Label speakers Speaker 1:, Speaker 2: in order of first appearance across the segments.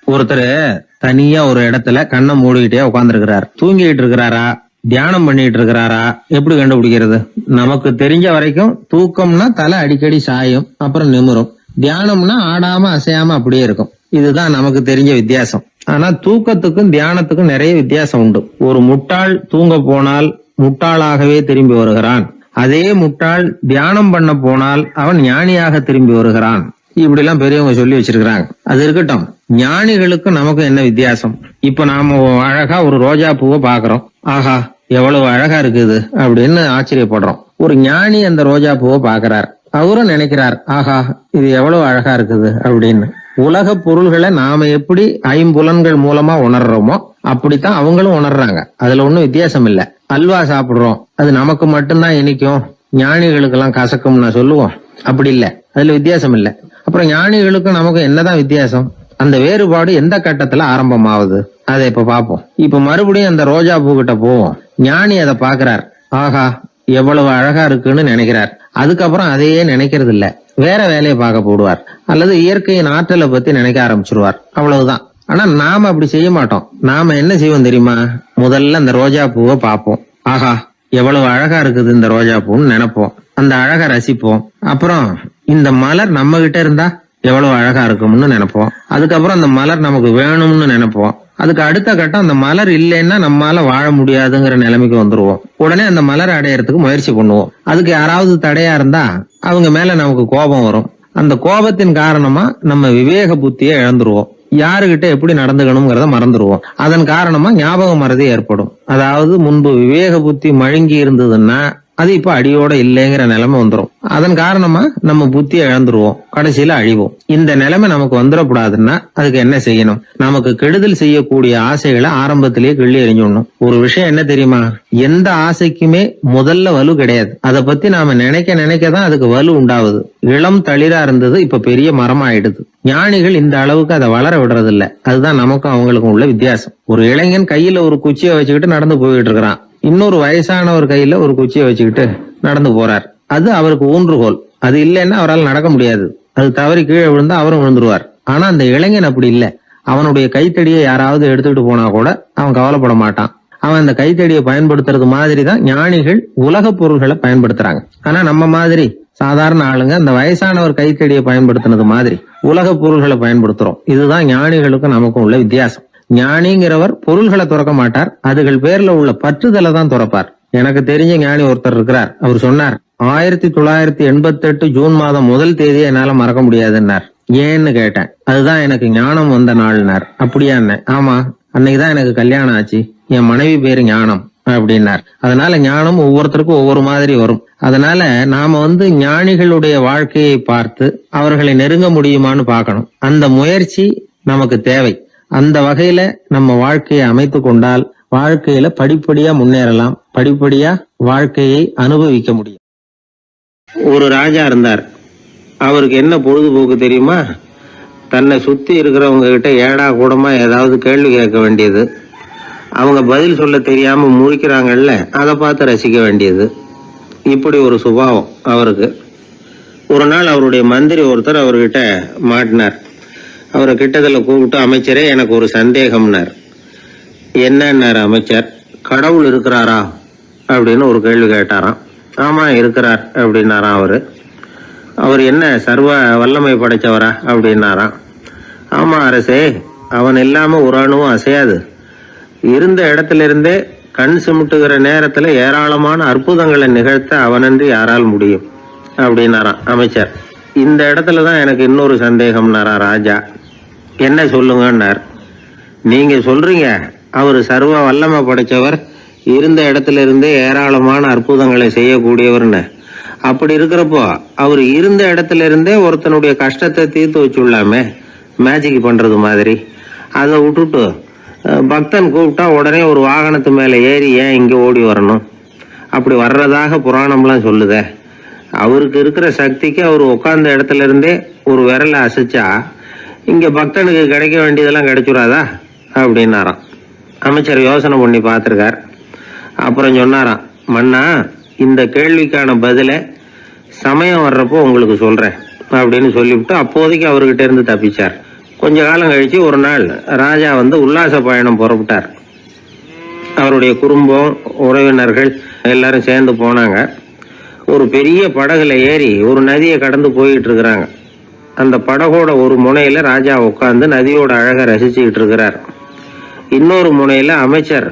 Speaker 1: ஒருத்தர் தனியா ஒரு இடத்துல கண்ணை மூடிக்கிட்டே உட்கார்ந்துருக்கிறார். தூங்கிட்டு இருக்கிறாரா, தியானம் பண்ணிட்டு இருக்கிறாரா, எப்படி கண்டுபிடிக்கிறது? நமக்கு தெரிஞ்ச வரைக்கும் தூக்கம்னா தலை அடிக்கடி சாயும், அப்புறம் நிமிரும். தியானம்னா ஆடாம அசையாம அப்படியே இருக்கும். இதுதான் நமக்கு தெரிஞ்ச வித்தியாசம். ஆனா தூக்கத்துக்கும் தியானத்துக்கும் நிறைய வித்தியாசம் உண்டு. ஒரு முட்டாள் தூங்க போனால் முட்டாளாகவே திரும்பி வருகிறான். அதே முட்டாள் தியானம் பண்ண போனால் அவன் ஞானியாக திரும்பி வருகிறான். இப்படி எல்லாம் பெரியவங்க சொல்லி வச்சிருக்கிறாங்க. அது இருக்கட்டும், ஞானிகளுக்கு நமக்கு என்ன வித்தியாசம்? இப்ப நாம அழகா ஒரு ரோஜா பூவை பாக்குறோம். ஆஹா, எவ்வளவு அழகா இருக்குது அப்படின்னு ஆச்சரியப்படுறோம். ஒரு ஞானி அந்த ரோஜா பூவை பாக்குறார். அவரும் நினைக்கிறார், ஆஹா இது எவ்வளவு அழகா இருக்குது அப்படின்னு. உலக பொருள்களை நாம எப்படி ஐம்புலன்கள் மூலமா உணர்றோமோ அப்படித்தான் அவங்களும் உணர்றாங்க. அதுல ஒண்ணும் வித்தியாசம் இல்ல. அல்வா சாப்பிடுறோம், அது நமக்கு மட்டும்தான் இனிக்கும், ஞானிகளுக்கு எல்லாம் கசக்கும்னு சொல்லுவோம். அப்படி இல்ல, அதுல வித்தியாசம் இல்ல. அப்புறம் ஞானிகளுக்கும் நமக்கு என்னதான் வித்தியாசம்? அந்த வேறுபாடு எந்த கட்டத்துல ஆரம்பமாகுது அதை இப்ப பாப்போம். இப்ப மறுபடியும் அந்த ரோஜா பூ கிட்ட போவோம். ஞானி அதை பாக்குறார். ஆஹா எவ்வளவு அழகா இருக்குன்னு நினைக்கிறார். அதுக்கப்புறம் அதையே நினைக்கிறது இல்ல, வேற வேலையை பார்க்க போடுவார். அல்லது இயற்கையின் ஆற்றலை பத்தி நினைக்க ஆரம்பிச்சிருவார். அவ்வளவுதான். ஆனா நாம அப்படி செய்ய மாட்டோம். நாம என்ன செய்வோம் தெரியுமா? முதல்ல அந்த ரோஜா பூவை பார்ப்போம். ஆஹா எவ்வளவு அழகா இருக்குது இந்த ரோஜா பூன்னு நினைப்போம். அந்த அழகை ரசிப்போம். அப்புறம் இந்த மலர் நம்ம கிட்ட இருந்தா எவ்வளவு அழகா இருக்கும்னு நினைப்போம். அதுக்கப்புறம் அந்த மலர் நமக்கு வேணும்னு நினைப்போம். அதுக்கு அடுத்த கட்டம், அந்த மலர் இல்லைன்னா நம்மால வாழ முடியாதுங்கிற நிலைமைக்கு வந்துருவோம். உடனே அந்த மலர் அடையறதுக்கு முயற்சி பண்ணுவோம். அதுக்கு யாராவது தடையா இருந்தா அவங்க மேல நமக்கு கோபம் வரும். அந்த கோபத்தின் காரணமா நம்ம விவேக புத்தியை இழந்துருவோம். யாருகிட்ட எப்படி நடந்துக்கணுங்கிறத மறந்துடுவோம். அதன் காரணமா ஞாபக மறதி ஏற்படும். அதாவது முன்பு விவேக புத்தி மழுங்கி இருந்ததுன்னா அது இப்ப அடியோட இல்லைங்கிற நிலைமை வந்துடும். அதன் காரணமா நம்ம புத்தியை இழந்துருவோம், கடைசியில அழிவோம். இந்த நிலைமை நமக்கு வந்துடக்கூடாதுன்னா அதுக்கு என்ன செய்யணும்? நமக்கு கெடுதல் செய்யக்கூடிய ஆசைகளை ஆரம்பத்திலேயே கிள்ளி எறிஞ்சிடணும். ஒரு விஷயம் என்ன தெரியுமா? எந்த ஆசைக்குமே முதல்ல வலு கிடையாது. அதை பத்தி நாம நினைக்க நினைக்கதான் அதுக்கு வலு உண்டாகுது. இளம் தளிரா இருந்தது இப்ப பெரிய மரமாயிடுது. ஞானிகள் இந்த அளவுக்கு அதை வளர விடுறது இல்ல. அதுதான் நமக்கும் அவங்களுக்கும் உள்ள வித்தியாசம். ஒரு இளைஞன் கையில ஒரு குச்சியை வச்சுக்கிட்டு நடந்து போயிட்டு இருக்கிறான். இன்னொரு வயசானவர் கையில ஒரு குச்சியை வச்சுக்கிட்டு நடந்து போறார். அது அவருக்கு ஊன்றுகோல். அது இல்லைன்னா அவரால் நடக்க முடியாது. அது தவறி கீழே விழுந்தா அவரும் விழுந்துருவார். ஆனா அந்த இளைஞன் அப்படி இல்லை. அவனுடைய கைத்தடியை யாராவது எடுத்துக்கிட்டு போனா கூட அவன் கவலைப்பட மாட்டான். அவன் அந்த கைத்தடியை பயன்படுத்துறது மாதிரிதான் ஞானிகள் உலக பொருள்களை பயன்படுத்துறாங்க. ஆனா நம்ம மாதிரி சாதாரண ஆளுங்க அந்த வயசானவர் கைத்தடியை பயன்படுத்தினது மாதிரி உலக பொருள்களை பயன்படுத்துறோம். இதுதான் ஞானிகளுக்கும் நமக்கும் உள்ள வித்தியாசம். ஞானிங்கிறவர் பொருள்களை துறக்க மாட்டார், அதுகள் பேர்ல உள்ள பற்றுதலை தான் துறப்பார். எனக்கு தெரிஞ்ச ஞானி ஒருத்தர் இருக்கிறார். அவர் சொன்னார், 1988 ஜூன் மாதம் 1 தேதியை என்னால மறக்க முடியாதுன்னார். ஏன்னு கேட்டேன். அதுதான் எனக்கு ஞானம் வந்த நாள்னார். அப்படியா? ஆமா, அன்னைக்குதான் எனக்கு கல்யாணம் ஆச்சு, என் மனைவி பேரு ஞானம் அப்படின்னார். அதனால ஞானம் ஒவ்வொருத்தருக்கும் ஒவ்வொரு மாதிரி வரும். அதனால நாம ஞானிகளுடைய வாழ்க்கையை பார்த்து அவர்களை நெருங்க முடியுமான்னு பார்க்கணும். அந்த முயற்சி நமக்கு தேவை. அந்த வகையில நம்ம வாழ்க்கையை அமைத்து கொண்டால் வாழ்க்கையில படிப்படியா முன்னேறலாம், படிப்படியா வாழ்க்கையை அனுபவிக்க முடியும். ஒரு ராஜா இருந்தார். அவருக்கு என்ன பொழுதுபோக்கு தெரியுமா? தன்னை சுத்தி இருக்கிறவங்க கிட்ட ஏடா கூடமா ஏதாவது கேள்வி கேட்க வேண்டியது, அவங்க பதில் சொல்ல தெரியாம முழிக்கிறாங்கல்ல, அதை பார்த்து ரசிக்க வேண்டியது. இப்படி ஒரு சுபாவம் அவருக்கு. ஒரு நாள் அவருடைய மந்திரி ஒருத்தர் அவர்கிட்ட மாட்டினார். அவரை கிட்டத்துல கூப்பிட்டு, அமைச்சரே எனக்கு ஒரு சந்தேகம்னார். என்னன்னார் அமைச்சர். கடவுள் இருக்கிறாரா அப்படின்னு ஒரு கேள்வி கேட்டாராம். ஆமா இருக்கிறார் அப்படின்னாராம் அவரு. அவர் என்ன சர்வ வல்லமை படைச்சவரா அப்படின்னாராம். ஆமா அரசே, அவன் இல்லாம ஒரு அணுவும் அசையாது. இருந்த இடத்துல இருந்தே கண் சிமிட்டுகிற நேரத்துல ஏராளமான அற்புதங்களை நிகழ்த்த அவனன்றி யாரால் முடியும் அப்படின்னாராம் அமைச்சர். இந்த இடத்துலதான் எனக்கு இன்னொரு சந்தேகம்னாரா ராஜா. என்ன சொல்லுங்கன்னார். நீங்க சொல்றீங்க அவர் சர்வ வல்லமை படைச்சவர், இருந்த இடத்துல இருந்தே ஏராளமான அற்புதங்களை செய்யக்கூடியவர்னு. அப்படி இருக்கிறப்போ அவர் இருந்த இடத்துல இருந்தே ஒருத்தனுடைய கஷ்டத்தை தீர்த்து வச்சுள்ளாமே, மேஜிக் பண்றது மாதிரி. அதை விட்டுட்டு பக்தன் கூப்பிட்டா உடனே ஒரு வாகனத்து மேல ஏறி ஏன் இங்க ஓடி வரணும்? அப்படி வர்றதாக புராணம்லாம் சொல்லுதே. அவருக்கு இருக்கிற சக்திக்கு அவர் உட்கார்ந்த இடத்துல இருந்தே ஒரு விரலை அசைச்சா இங்க பக்தனுக்கு கிடைக்க வேண்டியதெல்லாம் கிடைச்சுடாதா அப்படின்னாராம். அமைச்சர் யோசனை பண்ணி பார்த்திருக்கார். அப்புறம் சொன்னாராம், மன்னா இந்த கேள்விக்கான பதில சமயம் வர்றப்போ உங்களுக்கு சொல்றேன் அப்படின்னு சொல்லிவிட்டு அப்போதைக்கு அவர்கிட்ட இருந்து தப்பிச்சார். கொஞ்ச காலம் கழிச்சு ஒரு நாள் ராஜா உல்லாச பயணம் புறப்பட்டார். அவருடைய குடும்பம், உறவினர்கள் எல்லாரும் சேர்ந்து போனாங்க. ஒரு பெரிய படகுல ஏறி ஒரு நதியை கடந்து போயிட்டு இருக்கிறாங்க. அந்த படகோட ஒரு முனையில ராஜா உட்காந்து நதியோட அழகை ரசிச்சுக்கிட்டு இருக்கிறார். இன்னொரு முனையில அமைச்சர்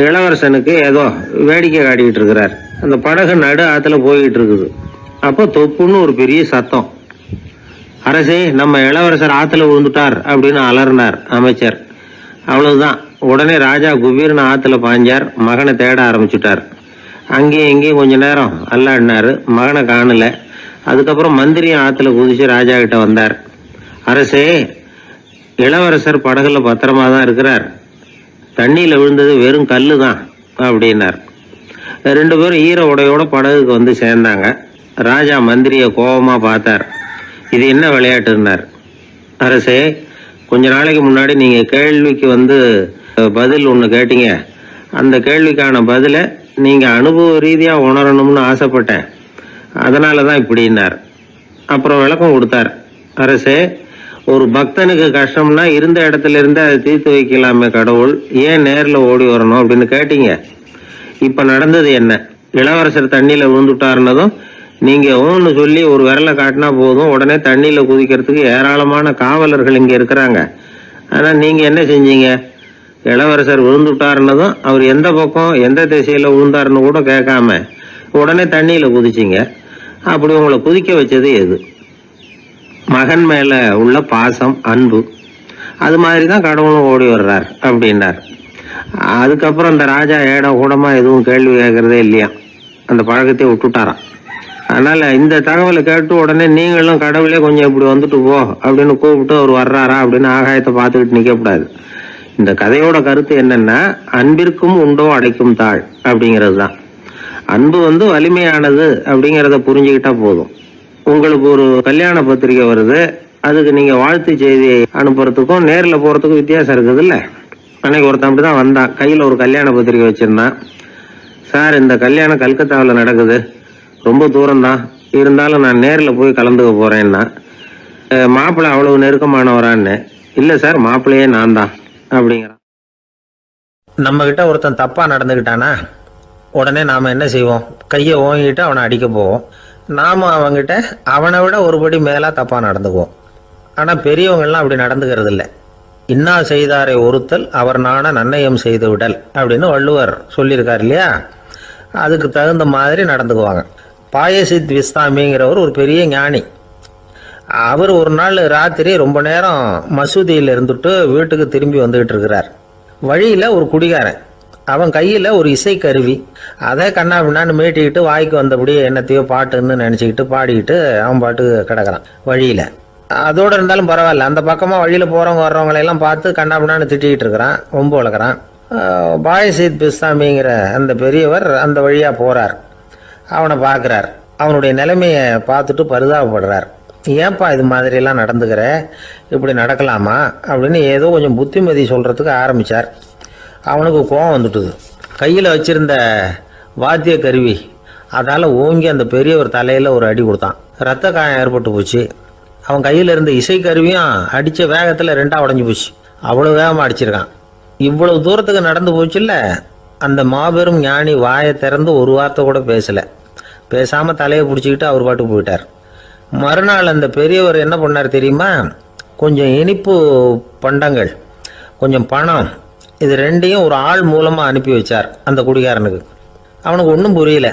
Speaker 1: இளவரசனுக்கு ஏதோ வேடிக்கை காட்டிக்கிட்டு இருக்கிறார். அந்த படகு நடு ஆத்துல போயிட்டு இருக்குது. அப்போ தொப்புன்னு ஒரு பெரிய சத்தம். அரசே, நம்ம இளவரசர் ஆத்துல விழுந்துட்டார் அப்படின்னு அலறினார் அமைச்சர். அவ்வளவுதான். உடனே ராஜா குபீர்னு ஆத்துல பாஞ்சார். மகனை தேட ஆரம்பிச்சுட்டார். அங்கேயும் இங்கேயும் கொஞ்ச நேரம் அல்லாடினாரு. மகனை காணல. அதுக்கப்புறம் மந்திரியும் ஆத்துல குதிச்சு ராஜா கிட்ட வந்தார். அரசே, இளவரசர் படகுல பத்திரமா தான் இருக்கிறார். தண்ணியில விழுந்தது வெறும் கல்லு தான் அப்படின்னார். 2 பேரும் ஈர உடையோட படகுக்கு சேர்ந்தாங்க. ராஜா மந்திரிய கோபமா பார்த்தார். இது என்ன விளையாட்டுன்னார். அரசே, கொஞ்ச நாளைக்கு முன்னாடி நீங்க கேள்விக்கு பதில் ஒண்ணு கேட்டீங்க. அந்த கேள்விக்கான பதில நீங்க அனுபவ ரீதியா உணரணும்னு ஆசைப்பட்டேன். அதனாலதான் இப்படின்னார். அப்புறம் விளக்கம் கொடுத்தார். அரசே, ஒரு பக்தனுக்கு கஷ்டம்னா இருந்த இடத்துல இருந்து அதை தீர்த்து வைக்கலாமே கடவுள், ஏன் நேர்ல ஓடி வரணும் அப்படின்னு கேட்டீங்க. இப்ப நடந்தது என்ன? இளவரசர் தண்ணியில விழுந்துட்டாருன்னதும் நீங்க ஊன்னு சொல்லி ஒரு விரலை காட்டினா போதும், உடனே தண்ணியில குதிக்கிறதுக்கு ஏராளமான காவலர்கள் இங்க இருக்கிறாங்க. ஆனா நீங்க என்ன செஞ்சீங்க? இளவரசர் விழுந்துட்டாருன்னதும் அவர் எந்த பக்கம் எந்த திசையில விழுந்தாருன்னு கூட கேட்காம உடனே தண்ணியில குதிச்சிங்க. அப்படி உங்களை குதிக்க வச்சது எது? மகன் மேல உள்ள பாசம், அன்பு. அது மாதிரிதான் கடவுளும் ஓடி வர்றார் அப்படின்னார். அதுக்கப்புறம் அந்த ராஜா ஏட கூடமா எதுவும் கேள்வி கேட்கறதே இல்லையா. அந்த பழக்கத்தை விட்டுட்டாராம். அதனால இந்த தகவலை கேட்டு உடனே நீங்களும் கடவுளே கொஞ்சம் இப்படி வந்துட்டு போ அப்படின்னு கூப்பிட்டு அவர் வர்றாரா அப்படின்னு ஆகாயத்தை பார்த்துக்கிட்டு நிக்க கூடாது. இந்த கதையோட கருத்து என்னன்னா, அன்பிற்கும் உண்டோ அடைக்கும் தாழ் அப்படிங்கிறது தான். அன்பு வலிமையானது அப்படிங்கிறத புரிஞ்சுக்கிட்டா போதும். உங்களுக்கு ஒரு கல்யாண பத்திரிக்கை வருது, அதுக்கு நீங்க வாழ்த்து செய்தி அனுப்புறதுக்கும் நேரில் போறதுக்கும் வித்தியாசம் இருக்குது இல்ல. அன்னைக்கு ஒருத்தன் அப்படிதான் வந்தான். கையில ஒரு கல்யாண பத்திரிக்கை வச்சிருந்தான். சார், இந்த கல்யாணம் கல்கத்தாவில் நடக்குது, ரொம்ப தூரம்தான், இருந்தாலும் நான் நேரில் போய் கலந்துக்க போறேன்னா. மாப்பிள்ளை அவ்வளவு நெருக்கமானவரான்னு. இல்ல சார், மாப்பிள்ளையே நான் தான் அப்படிங்கிறான். நம்ம கிட்ட ஒருத்தன் தப்பா நடந்துக்கிட்டானா உடனே நாம என்ன செய்வோம்? கையை ஓங்கிட்டு அவனை அடிக்க போவோம். நாம அவங்கிட்ட அவனை விட ஒருபடி மேலா தப்பா நடந்துக்குவோம். ஆனா பெரியவங்கெல்லாம் அப்படி நடந்துக்கிறது இல்லை. இன்னா செய்தாரை ஒருத்தல் அவர் நாண நன்னயம் செய்து விடல் அப்படின்னு வள்ளுவர் சொல்லியிருக்கார் இல்லையா. அதுக்கு தகுந்த மாதிரி நடந்துக்குவாங்க. பாயசித் விஸ்தாமிங்கிறவர் ஒரு பெரிய ஞானி. அவர் ஒரு நாள் ராத்திரி ரொம்ப நேரம் மசூதியில் இருந்துட்டு வீட்டுக்கு திரும்பி வந்துகிட்டு இருக்கிறார். வழியில ஒரு குடிகாரன், அவன் கையில ஒரு இசைக்கருவி, அதை கண்ணா பின்னான்னு மீட்டிக்கிட்டு வாய்க்கு வந்தபடி என்னத்தையோ பாட்டுன்னு நினைச்சுக்கிட்டு பாடிக்கிட்டு அவன் பாட்டு கிடக்குறான் வழியில. அதோட இருந்தாலும் பரவாயில்ல, அந்த பக்கமா வழியில போறவங்க வர்றவங்களையெல்லாம் பார்த்து கண்ணா பின்னான்னு திட்டிக்கிட்டு இருக்கிறான், ரொம்ப வளர்க்குறான். பாயசித் பிஸ்தாமிங்கிற அந்த பெரியவர் அந்த வழியா போறார். அவனை பார்க்குறார். அவனுடைய நிலைமையை பார்த்துட்டு பரிதாபப்படுறார். ஏன்பா இது மாதிரி எல்லாம் நடந்துக்கிற, இப்படி நடக்கலாமா அப்படின்னு ஏதோ கொஞ்சம் புத்திமதி சொல்றதுக்கு ஆரம்பிச்சார். அவனுக்கு கோபம் வந்துட்டுது. கையில் வச்சிருந்த வாத்திய கருவி அதால் ஓங்கி அந்த பெரியவர் தலையில் ஒரு அடி கொடுத்தான். ரத்த காயம் ஏற்பட்டு போச்சு. அவன் கையில் இருந்த இசைக்கருவியும் அடித்த வேகத்தில் 2ஆ உடஞ்சி போச்சு. அவ்வளோ வேகமாக அடிச்சிருக்கான். இவ்வளவு தூரத்துக்கு நடந்து போச்சுல்ல. அந்த மாபெரும் ஞானி வாயை திறந்து ஒரு வார்த்தை கூட பேசலை. பேசாமல் தலையை பிடிச்சிக்கிட்டு அவர் பாட்டுக்கு போயிட்டார். மறுநாள் அந்த பெரியவர் என்ன பண்ணார் தெரியுமா? கொஞ்சம் இனிப்பு பண்டங்கள், கொஞ்சம் பணம், இது 2ஐயும் ஒரு ஆள் மூலமாக அனுப்பி வச்சார் அந்த குடிகாரனுக்கு. அவனுக்கு ஒன்றும் புரியல.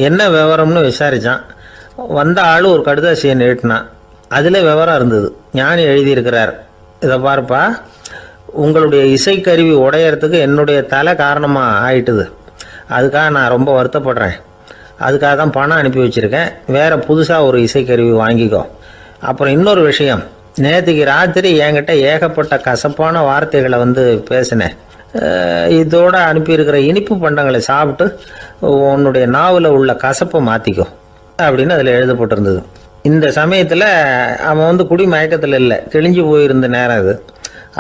Speaker 1: என்ன விவரம்னு விசாரித்தான். வந்த ஆள் ஒரு கடுதாசியை நீட்டினான். அதில் விவரம் இருந்தது. ஞானி எழுதியிருக்கிறார், இதை பாருப்பா, உங்களுடைய இசைக்கருவி உடையறதுக்கு என்னுடைய தலை காரணமாக ஆயிட்டுது. அதுக்காக நான் ரொம்ப வருத்தப்படுறேன். அதுக்காக தான் பணம் அனுப்பி வச்சுருக்கேன். வேறு புதுசாக ஒரு இசைக்கருவி வாங்கிக்கோ. அப்புறம் இன்னொரு விஷயம், நேற்றுக்கு ராத்திரி என்கிட்ட ஏகப்பட்ட கசப்பான வார்த்தைகளை பேசினேன். இதோட அனுப்பியிருக்கிற இனிப்பு பண்டங்களை சாப்பிட்டு உன்னுடைய நாவில் உள்ள கசப்பை மாற்றிக்கோ அப்படின்னு அதில் எழுதப்பட்டிருந்தது. இந்த சமயத்தில் அவன் குடி மயக்கத்தில் இல்லை, கிழிஞ்சு போயிருந்த நேரம் இது.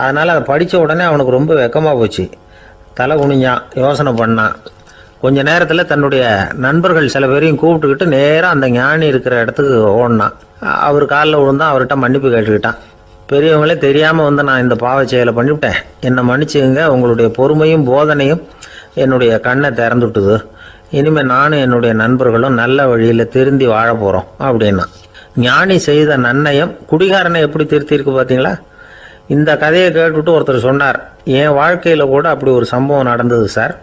Speaker 1: அதனால் அதை படித்த உடனே அவனுக்கு ரொம்ப வெக்கமாக போச்சு. தலை குனிஞ்சான், யோசனை பண்ணான். கொஞ்ச நேரத்தில் தன்னுடைய நண்பர்கள் சில பேரையும் கூப்பிட்டுக்கிட்டு நேராக அந்த ஞானி இருக்கிற இடத்துக்கு ஓடினான். அவர் காலில் விழுந்தான். அவர்கிட்ட மன்னிப்பு கேட்டுக்கிட்டான். பெரியவங்களே தெரியாமல் வந்து நான் இந்த பாவச் செயலை பண்ணிவிட்டேன், என்னை மன்னிச்சுங்க. உங்களுடைய பொறுமையும் போதனையும் என்னுடைய கண்ணை திறந்துட்டுது. இனிமேல் நானும் என்னுடைய நண்பர்களும் நல்ல வழியில் திருந்தி வாழ போகிறோம் அப்படின்னா. ஞானி செய்த நன்னயம் குடிகாரனை எப்படி திருத்திருக்கு பார்த்தீங்களா? இந்த கதையை கேட்டுவிட்டு ஒருத்தர் சொன்னார், என் வாழ்க்கையில் கூட அப்படி ஒரு சம்பவம் நடந்தது சார்.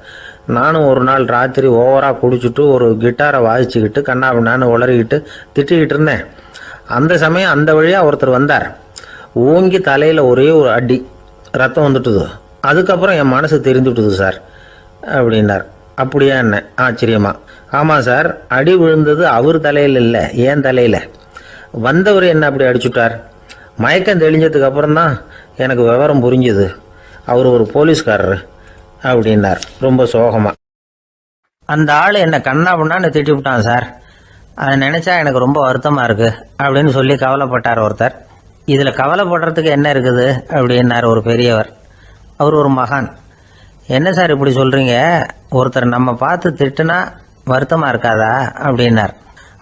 Speaker 1: நானும் ஒரு நாள் ராத்திரி ஓவராக குடிச்சிட்டு ஒரு கிட்டாரை வாசிச்சுக்கிட்டு கண்ணாபின்னான்னு உளறிக்கிட்டு திட்டிக்கிட்டு இருந்தேன். அந்த சமயம் அந்த வழியாக ஒருத்தர் வந்தார். ஓங்கி தலையில் ஒரே ஒரு அடி, ரத்தம் வந்துட்டுது. அதுக்கப்புறம் என் மனசு தெரிஞ்சுட்டுது சார் அப்படின்னார். அப்படியா என்ன ஆச்சரியமா? ஆமாம் சார், அடி விழுந்தது அவர் தலையில் இல்லை, என் தலையில். வந்தவர் என்ன அப்படி அடிச்சுட்டார். மயக்கம் தெளிஞ்சதுக்கு அப்புறம்தான் எனக்கு விவரம் புரிஞ்சுது. அவர் ஒரு போலீஸ்காரர் அப்படின்னார் ரொம்ப சோகமாக. அந்த ஆள் என்னை கண்ணா பண்ணான்னு திட்டி விட்டான் சார். அதை நினச்சா எனக்கு ரொம்ப வருத்தமாக இருக்குது அப்படின்னு சொல்லி கவலைப்பட்டார் ஒருத்தர். இதில் கவலைப்படுறதுக்கு என்ன இருக்குது அப்படின்னார் ஒரு பெரியவர். அவர் ஒரு மகான். என்ன சார் இப்படி சொல்கிறீங்க, ஒருத்தர் நம்ம பார்த்து திட்டுனா வருத்தமாக இருக்காதா அப்படின்னார்.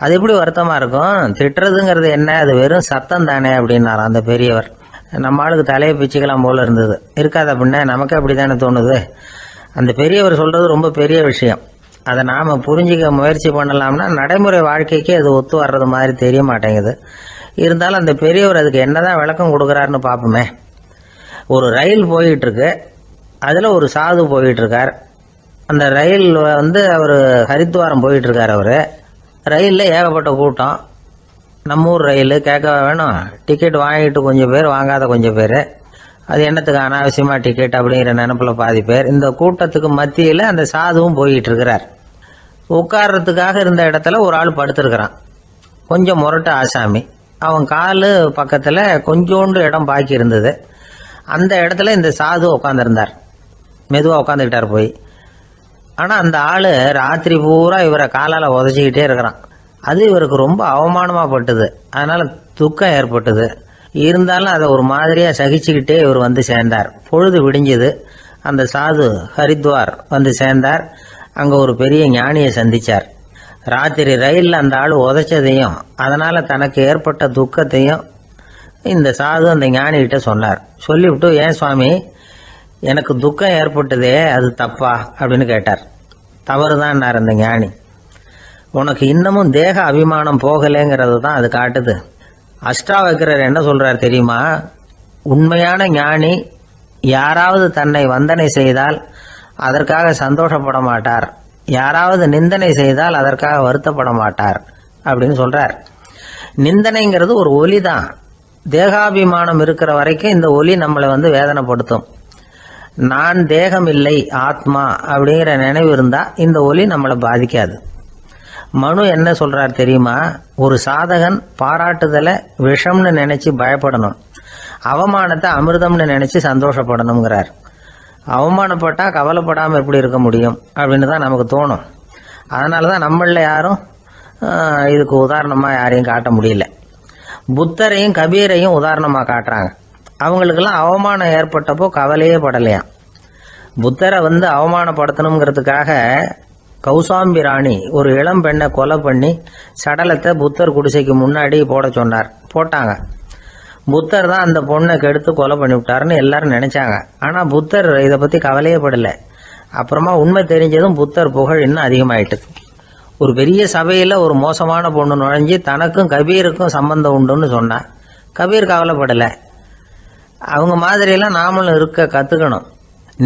Speaker 1: அது எப்படி வருத்தமாக இருக்கும், திட்டுறதுங்கிறது என்ன, அது வெறும் சத்தம் தானே அப்படின்னார் அந்த பெரியவர். நம்ம ஆளுக்கு தலையை பிச்சுக்கலாம் போல இருந்தது. இருக்காது அப்படின்னா நமக்கு அப்படி தானே தோணுது. அந்த பெரியவர் சொல்கிறது ரொம்ப பெரிய விஷயம். அதை நாம் புரிஞ்சிக்க முயற்சி பண்ணலாம்னா நடைமுறை வாழ்க்கைக்கு அது ஒத்து வர்றது மாதிரி தெரிய மாட்டேங்குது. இருந்தாலும் அந்த பெரியவர் அதுக்கு என்னதான் விளக்கம் கொடுக்குறாருன்னு பார்ப்போமே. ஒரு ரயில் போயிட்டுருக்கு, அதில் ஒரு சாது போயிட்டுருக்கார். அந்த ரயில் அவர் ஹரித்வாரம் போயிட்டுருக்கார். அவர் ரயிலில் ஏகப்பட்ட கூட்டம். நம்ம ஊர் ரயில் கேட்க வேணும், டிக்கெட் வாங்கிட்டு கொஞ்சம் பேர், வாங்காத கொஞ்சம் பேர். அது என்னத்துக்கு அனாவசியமாக டிக்கெட் அப்படிங்கிற நினப்பில் பாதி பேர். இந்த கூட்டத்துக்கு மத்தியில் அந்த சாதுவும் போயிட்டு இருக்கிறார். உட்கார்றதுக்காக இருந்த இடத்துல ஒரு ஆள் படுத்திருக்கிறான், கொஞ்சம் முரட்டு ஆசாமி. அவன் கால் பக்கத்தில் கொஞ்சோண்டு இடம் பாக்கி இருந்தது. அந்த இடத்துல இந்த சாது உட்காந்துருந்தார். மெதுவாக உட்காந்துக்கிட்டார் போய். ஆனால் அந்த ஆள் ராத்திரி பூரா இவரை காலால் உதச்சிக்கிட்டே இருக்கிறான். அது இவருக்கு ரொம்ப அவமானமாக பட்டுது. அதனால் துக்கம் ஏற்பட்டது. இருந்தாலும் அதை ஒரு மாதிரியாக சகிச்சுக்கிட்டே இவர் வந்து சேர்ந்தார். பொழுது விடிஞ்சது. அந்த சாது ஹரித்வார் வந்து சேர்ந்தார். அங்கே ஒரு பெரிய ஞானியை சந்தித்தார். ராத்திரி ரயிலில் அந்த ஆள் உதைச்சதையும் அதனால் தனக்கு ஏற்பட்ட துக்கத்தையும் இந்த சாது அந்த ஞானிகிட்ட சொன்னார். சொல்லிவிட்டு, ஏன் சுவாமி, எனக்கு துக்கம் ஏற்பட்டதே அது தப்பா அப்படின்னு கேட்டார். தவறுதான்னார் அந்த ஞானி. உனக்கு இன்னமும் தேக அபிமானம் போகலைங்கிறது தான் அது காட்டுது. அஷ்டாவக்கிரர் என்ன சொல்றார் தெரியுமா? உண்மையான ஞானி யாராவது தன்னை வந்தனை செய்தால் அதற்காக சந்தோஷப்பட மாட்டார், யாராவது நிந்தனை செய்தால் அதற்காக வருத்தப்பட மாட்டார் அப்படின்னு சொல்றார். நிந்தனைங்கிறது ஒரு ஒலி தான். தேகாபிமானம் இருக்கிற வரைக்கும் இந்த ஒலி நம்மளை வேதனைப்படுத்தும். நான் தேகம் இல்லை, ஆத்மா அப்படிங்கிற நினைவு இருந்தா இந்த ஒலி நம்மளை பாதிக்காது. மனு என்ன சொல்றார் தெரியுமா? ஒரு சாதகன் பாராட்டுதலை விஷம்னு நினைச்சு பயப்படணும், அவமானத்தை அமிர்தம்னு நினைச்சு சந்தோஷப்படணுங்கிறார். அவமானப்பட்டா கவலைப்படாமல் எப்படி இருக்க முடியும் அப்படின்னு தான் நமக்கு தோணும். அதனால தான் நம்மளில் யாரும் இதுக்கு உதாரணமாக யாரையும் காட்ட முடியல. புத்தரையும் கபீரையும் உதாரணமாக காட்டுறாங்க. அவங்களுக்கெல்லாம் அவமானம் ஏற்பட்டப்போ கவலையே படலையாம். புத்தரை அவமானப்படுத்தணுங்கிறதுக்காக கௌசாம்பி ராணி ஒரு இளம் பெண்ணை கொலை பண்ணி சடலத்தை புத்தர் குடிசைக்கு முன்னாடி போட சொன்னார். போட்டாங்க. புத்தர் தான் அந்த பொண்ணை கெடுத்து கொலை பண்ணி விட்டாருன்னு எல்லாரும் நினைச்சாங்க. ஆனால் புத்தர் இதை பற்றி கவலையே படலை. அப்புறமா உண்மை தெரிஞ்சதும் புத்தர் புகழ் இன்னும் அதிகமாயிட்டு. ஒரு பெரிய சபையில் ஒரு மோசமான பொண்ணு நுழைஞ்சி தனக்கும் கபீருக்கும் சம்பந்தம் உண்டுன்னு சொன்னா. கபீர் கவலைப்படலை. அவங்க மாதிரியெல்லாம் நாமளும் இருக்க கற்றுக்கணும்.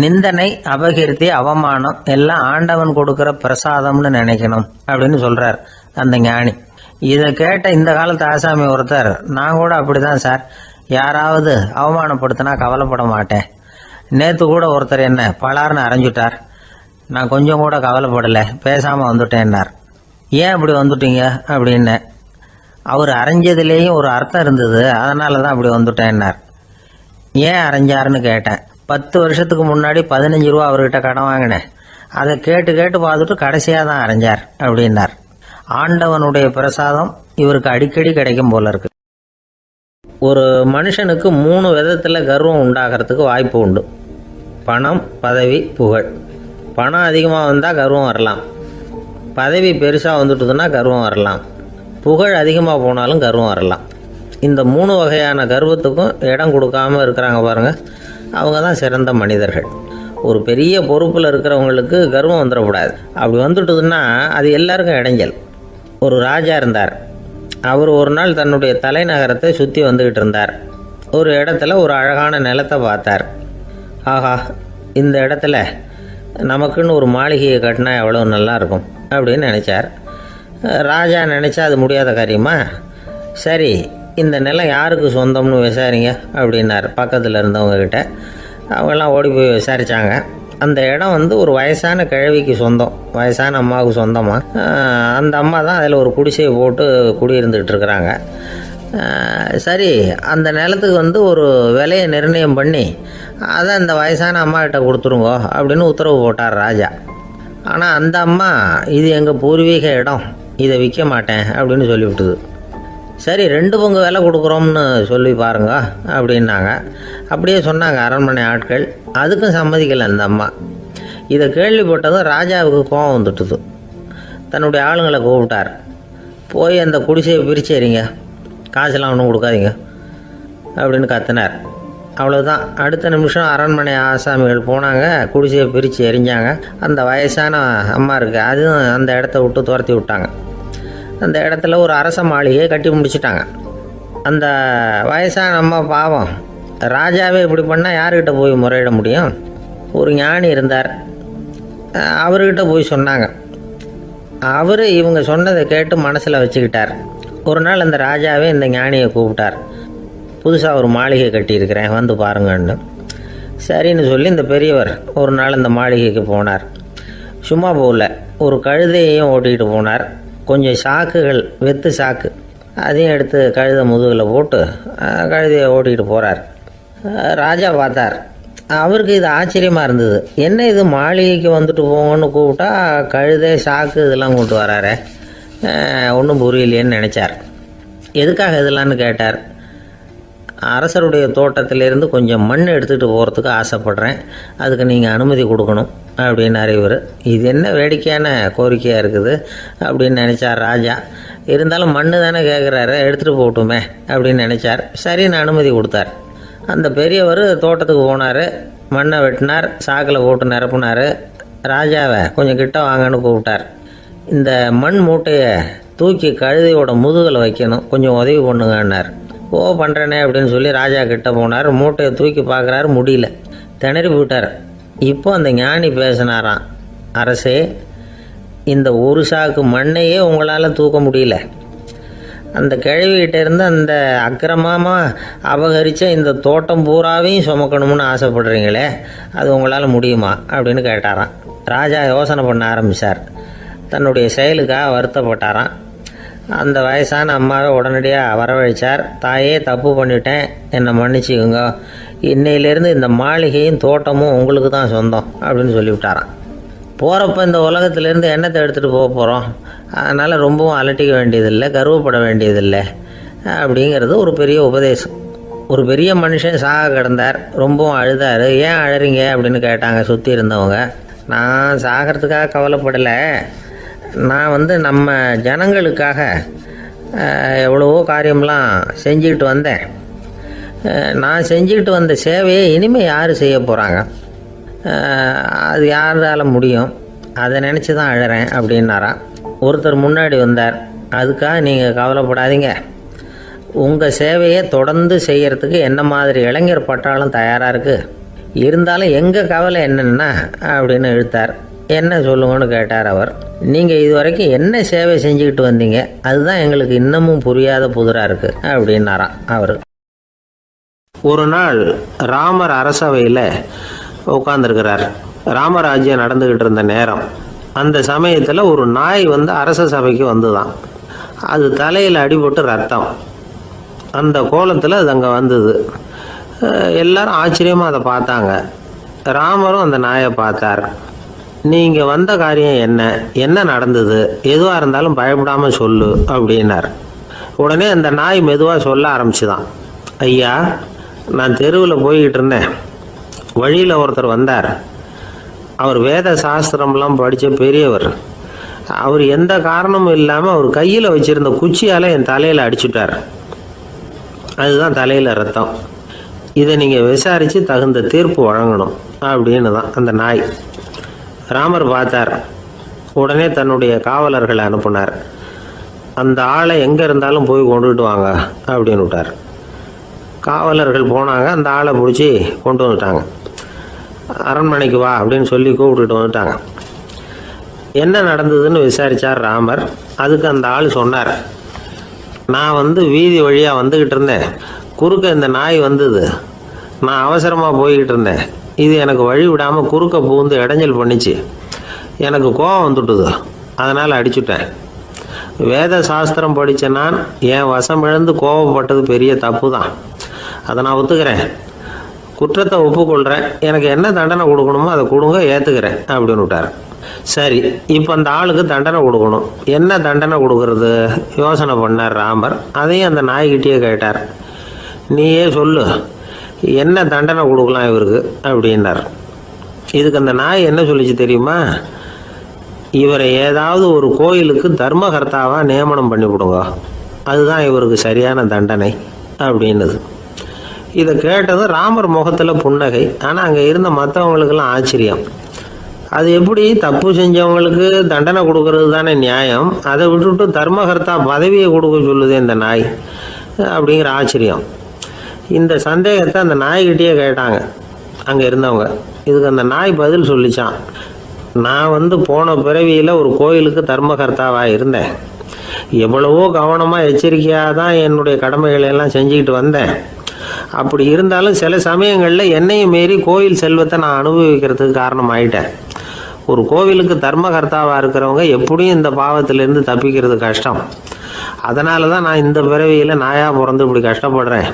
Speaker 1: நிந்தனை, அபகீர்த்தி, அவமானம் எல்லாம் ஆண்டவன் கொடுக்குற பிரசாதம்னு நினைக்கணும் அப்படின்னு சொல்றார் அந்த ஞானி. இதை கேட்ட இந்த காலத்து ஆசாமி ஒருத்தர், நான் கூட அப்படிதான் சார், யாராவது அவமானப்படுத்தினா கவலைப்பட மாட்டேன். நேற்று கூட ஒருத்தர் என்ன பலார்னு அரைஞ்சுட்டார், நான் கொஞ்சம் கூட கவலைப்படலை, பேசாமல் வந்துட்டேன்னார். ஏன் அப்படி வந்துட்டீங்க அப்படின்னு. அவர் அரைஞ்சதுலேயும் ஒரு அர்த்தம் இருந்தது, அதனால தான் அப்படி வந்துட்டேன்னார். ஏன் அரைஞ்சாருன்னு கேட்டேன். 10 வருஷத்துக்கு முன்னாடி 15 ரூபா அவர்கிட்ட கடன் வாங்கினேன், அதை கேட்டு கேட்டு பார்த்துட்டு கடைசியாக தான் அரைஞ்சார் அப்படின்னார். ஆண்டவனுடைய பிரசாதம் இவருக்கு அடிக்கடி கிடைக்கும் போல இருக்கு. ஒரு மனுஷனுக்கு 3 விதத்தில் கர்வம் உண்டாகிறதுக்கு வாய்ப்பு உண்டு. பணம், பதவி, புகழ். பணம் அதிகமாக வந்தால் கர்வம் வரலாம், பதவி பெருசாக வந்துட்டுதுன்னா கர்வம் வரலாம், புகழ் அதிகமாக போனாலும் கர்வம் வரலாம்.
Speaker 2: இந்த 3 வகையான கர்வத்துக்கும் இடம் கொடுக்காம இருக்கிறாங்க பாருங்க, அவங்க தான் சிறந்த மனிதர்கள். ஒரு பெரிய பொறுப்பில் இருக்கிறவங்களுக்கு கர்வம் வந்துடக்கூடாது. அப்படி வந்துட்டுதுன்னா அது எல்லாருக்கும் இடைஞ்சல். ஒரு ராஜா இருந்தார். அவர் ஒரு நாள் தன்னுடைய தலைநகரத்தை சுற்றி வந்துக்கிட்டு இருந்தார். ஒரு இடத்துல ஒரு அழகான நிலத்தை பார்த்தார். ஆஹா, இந்த இடத்துல நமக்குன்னு ஒரு மாளிகையை கட்டினா எவ்வளோ நல்லாயிருக்கும் அப்படின்னு நினச்சார். ராஜா நினச்சா அது முடியாத காரியமா? சரி, இந்த நிலம் யாருக்கு சொந்தம்னு விசாரிங்க அப்படின்னார் பக்கத்தில் இருந்தவங்கக்கிட்ட. அவங்கெல்லாம் ஓடி போய் விசாரித்தாங்க. அந்த இடம் ஒரு வயசான கிழவிக்கு சொந்தம், வயசான அம்மாவுக்கு சொந்தமாக. அந்த அம்மா தான் அதில் ஒரு குடிசையை போட்டு குடியிருந்துக்கிட்டு இருக்கிறாங்க. சரி, அந்த நிலத்துக்கு ஒரு விலையை நிர்ணயம் பண்ணி அதை அந்த வயசான அம்மாக்கிட்ட கொடுத்துருங்கோ அப்படின்னு உத்தரவு போட்டார் ராஜா. ஆனால் அந்த அம்மா, இது எங்கள் பூர்வீக இடம், இதை விற்க மாட்டேன் அப்படின்னு சொல்லிவிட்டுது. சரி, 2 பங்கு விலை கொடுக்குறோம்னு சொல்லி பாருங்க அப்படின்னாங்க. அப்படியே சொன்னாங்க அரண்மனை ஆட்கள். அதுக்கும் சம்மதிக்கலை அந்த அம்மா. இதை கேள்விப்பட்டதும் ராஜாவுக்கு கோபம் வந்துட்டுது. தன்னுடைய ஆளுங்களை கூப்பிட்டார். போய் அந்த குடிசையை பிரித்து எறிங்க, காசெல்லாம் ஒன்றும் கொடுக்காதீங்க அப்படின்னு கத்தினார். அவ்வளோதான். அடுத்த நிமிஷம் அரண்மனை ஆசாமிகள் போனாங்க, குடிசையை பிரித்து எரிஞ்சாங்க. அந்த வயசான அம்மா இருக்குது, அதுவும் அந்த இடத்த விட்டு துரத்தி விட்டாங்க. அந்த இடத்துல ஒரு அரச மாளிகையை கட்டி முடிச்சிட்டாங்க. அந்த வயசான அம்மா பாவம், ராஜாவே இப்படி பண்ணால் யார்கிட்ட போய் முறையிட முடியும்? ஒரு ஞானி இருந்தார், அவர்கிட்ட போய் சொன்னாங்க. அவர் இவங்க சொன்னதை கேட்டு மனசில் வச்சுக்கிட்டார். ஒரு நாள் அந்த ராஜாவே இந்த ஞானியை கூப்பிட்டார். புதுசாக ஒரு மாளிகை கட்டியிருக்கிறேன், வந்து பாருங்கன்னு. சரின்னு சொல்லி இந்த பெரியவர் ஒரு நாள் இந்த மாளிகைக்கு போனார். சும்மா போகல, ஒரு கழுதையையும் ஓட்டிகிட்டு போனார். கொஞ்சம் சாக்குகள், வெத்து சாக்கு, அதையும் எடுத்து கழுதை முதுகில் போட்டு கழுதையை ஓட்டிகிட்டு போகிறார். ராஜா பார்த்தார். அவருக்கு இது ஆச்சரியமாக இருந்தது. என்ன இது, மாளிகைக்கு வந்துட்டு போங்கன்னு கூப்பிட்டா கழுதை சாக்கு இதெல்லாம் கூப்பிட்டு வராரு, ஒன்றும் புரியலையேன்னு நினச்சார். எதுக்காக இதெல்லாம்னு கேட்டார். அரசருடைய தோட்டத்திலேருந்து கொஞ்சம் மண் எடுத்துகிட்டு போகிறதுக்கு ஆசைப்பட்றேன், அதுக்கு நீங்கள் அனுமதி கொடுக்கணும் அப்படின்னாரு இவர். இது என்ன வேடிக்கையான கோரிக்கையாக இருக்குது அப்படின்னு நினச்சார் ராஜா. இருந்தாலும் மண் தானே கேட்குறாரு, எடுத்துகிட்டு போகட்டுமே அப்படின்னு நினச்சார். சரின்னு அனுமதி கொடுத்தார். அந்த பெரியவர் தோட்டத்துக்கு போனார், மண்ணை வெட்டினார், சாக்கில் போட்டு நிரப்புனார். ராஜாவை கொஞ்சம் கிட்ட வாங்கன்னு கூப்பிட்டார். இந்த மண் மூட்டையை தூக்கி கழுதையோட முதுகில் வைக்கணும், கொஞ்சம் உதவி பண்ணுங்கன்னார். ஓ, பண்ணுறேனே அப்படின்னு சொல்லி ராஜா கிட்ட போனார். மூட்டையை தூக்கி பார்க்குறாரு, முடியல, திணறி போயிட்டார். இப்போ அந்த ஞானி பேசினாராம். அரசே, இந்த ஒரு சாக்கு மண்ணையே உங்களால் தூக்க முடியல, அந்த கிழவிகிட்ட இருந்து அந்த அக்கிரமமாக அபகரித்த இந்த தோட்டம் பூராவையும் சுமக்கணும்னு ஆசைப்படுறீங்களே, அது உங்களால் முடியுமா அப்படின்னு கேட்டாராம். ராஜா யோசனை பண்ண ஆரம்பித்தார். தன்னுடைய செயலுக்காக வருத்தப்பட்டாராம். அந்த வயசான அம்மாவை உடனடியாக வரவழைச்சார். தாயே, தப்பு பண்ணிட்டேன், என்னை மன்னிச்சுக்குங்க, இன்னையிலேருந்து இந்த மாளிகையும் தோட்டமும் உங்களுக்கு தான் சொந்தம் அப்படின்னு சொல்லிவிட்டாராம். போகிறப்ப இந்த உலகத்திலேருந்து எண்ணத்தை எடுத்துகிட்டு போக போகிறோம், அதனால் ரொம்பவும் அலட்டிக்க வேண்டியதில்லை, கர்வப்பட வேண்டியதில்லை அப்படிங்கிறது ஒரு பெரிய உபதேசம். ஒரு பெரிய மனுஷன் சாக கிடந்தார், ரொம்பவும் அழுதார். ஏன் அழறீங்க அப்படின்னு கேட்டாங்க சுற்றி இருந்தவங்க. நான் சாகிறதுக்காக கவலைப்படலை, நான் நம்ம ஜனங்களுக்காக எவ்வளவோ காரியம்லாம் செஞ்சுக்கிட்டு வந்தேன். நான் செஞ்சுக்கிட்டு வந்த சேவையை இனிமேல் யார் செய்ய போகிறாங்க, அது யாரால் முடியும், அதை நினச்சி தான் அழறேன் அப்படின்னாராம். ஒருத்தர் முன்னாடி வந்தார். அதுக்காக நீங்கள் கவலைப்படாதீங்க, உங்கள் சேவையை தொடர்ந்து செய்கிறதுக்கு என்ன மாதிரி இளைஞர் பட்டாலும் தயாராக இருக்குது, இருந்தாலும் எங்கள் கவலை என்னென்னா அப்படின்னு இழுத்தார். என்ன சொல்லுங்கன்னு கேட்டார் அவர். நீங்கள் இது வரைக்கும் என்ன சேவை செஞ்சுக்கிட்டு வந்தீங்க, அதுதான் எங்களுக்கு இன்னமும் புரியாத புதிராக இருக்குது அப்படின்னாராம் அவர். ஒரு நாள் ராமர் அரசவையில் உட்காந்துருக்கிறார். ராமராஜ்யம் நடந்துக்கிட்டு இருந்த நேரம். அந்த சமயத்தில் ஒரு நாய் அரச சபைக்கு வந்துதான். அது தலையில் அடிபட்டு ரத்தம், அந்த கோலத்தில் அது அங்கே வந்தது. எல்லாரும் ஆச்சரியமாக அதை பார்த்தாங்க. ராமரும் அந்த நாயை பார்த்தார். நீங்கள் வந்த காரியம் என்ன, என்ன நடந்தது, எதுவாக இருந்தாலும் பயப்படாமல் சொல்லு அப்படின்னார். உடனே அந்த நாய் மெதுவாக சொல்ல ஆரம்பிச்சுதான். ஐயா, நான் தெருவில் போய்கிட்டு இருந்தேன், வழியில் ஒருத்தர் வந்தார். அவர் வேத சாஸ்திரம்லாம் படித்த பெரியவர். அவர் எந்த காரணமும் இல்லாமல் அவர் கையில் வச்சுருந்த குச்சியால் என் தலையில் அடிச்சுட்டார். அதுதான் தலையில் ரத்தம். இதை நீங்கள் விசாரித்து தகுந்த தீர்ப்பு வழங்கணும் அப்படின்னு தான் அந்த நாய். ராமர் பார்த்தார். உடனே தன்னுடைய காவலர்களை அனுப்புனார். அந்த ஆளை எங்கே இருந்தாலும் போய் கொண்டுகிட்டு வாங்க அப்படின்னு விட்டார். காவலர்கள் போனாங்க. அந்த ஆளை பிடிச்சி கொண்டு வந்துட்டாங்க. அரண்மனைக்கு வா அப்படின்னு சொல்லி கூப்பிட்டுட்டு வந்துட்டாங்க. என்ன நடந்ததுன்னு விசாரித்தார் ராமர். அதுக்கு அந்த ஆள் சொன்னார், நான் வீதி வழியாக வந்துக்கிட்டு இருந்தேன். குறுக்க இந்த நாய் வந்தது. நான் அவசரமாக போய்கிட்டு இருந்தேன். இது எனக்கு வழி விடாமல் குறுக்க பூந்து இடைஞ்சல் பண்ணிச்சு. எனக்கு கோபம் வந்துட்டுது. அதனால் அடிச்சுட்டேன். வேத சாஸ்திரம் படித்த நான் என் வசம் இழந்து கோபப்பட்டது பெரிய தப்பு தான். அதை நான் ஒத்துக்கிறேன். குற்றத்தை ஒப்புக்கொள்கிறேன். எனக்கு என்ன தண்டனை கொடுக்கணுமோ அதை கொடுங்க, ஏற்றுக்கிறேன் அப்படின்னு விட்டார். சரி, இப்போ அந்த ஆளுக்கு தண்டனை கொடுக்கணும். என்ன தண்டனை கொடுக்கறது யோசனை பண்ணார் ராமர். அதையும் அந்த நாய்கிட்டே கேட்டார். நீயே சொல்லு, என்ன தண்டனை கொடுக்கலாம் இவருக்கு அப்படின்னார். இதுக்கு அந்த நாய் என்ன சொல்லிச்சு தெரியுமா? இவரை ஏதாவது ஒரு கோயிலுக்கு தர்மகர்த்தாவாக நியமனம் பண்ணி விடுங்க, அதுதான் இவருக்கு சரியான தண்டனை அப்படின்னுது. இதை கேட்டதும் ராமர் முகத்தில் புன்னகை. ஆனால் அங்கே இருந்த மற்றவங்களுக்கெல்லாம் ஆச்சரியம். அது எப்படி தப்பு செஞ்சவங்களுக்கு தண்டனை கொடுக்கறது தானே நியாயம், அதை விட்டுட்டு தர்மகர்த்தா பதவியை கொடுக்க சொல்லுது இந்த நாய் அப்படிங்கிற ஆச்சரியம். இந்த சந்தேகத்தை அந்த நாய்கிட்டே கேட்டாங்க அங்கே இருந்தவங்க. இதுக்கு அந்த நாய் பதில் சொல்லிச்சான். நான் போன பிறவியில் ஒரு கோயிலுக்கு தர்மகர்த்தாவாக இருந்தேன். எவ்வளவோ கவனமாக எச்சரிக்கையாக தான் என்னுடைய கடமைகளை எல்லாம் செஞ்சுக்கிட்டு வந்தேன். அப்படி இருந்தாலும் சில சமயங்களில் என்னையும் மீறி கோயில் செல்வத்தை நான் அனுபவிக்கிறதுக்கு காரணமாயிட்டேன். ஒரு கோவிலுக்கு தர்மகர்த்தாவாக இருக்கிறவங்க எப்படியும் இந்த பாவத்திலேருந்து தப்பிக்கிறது கஷ்டம். அதனால தான் நான் இந்த பிறவியில் நாயாக பிறந்து இப்படி கஷ்டப்படுறேன்.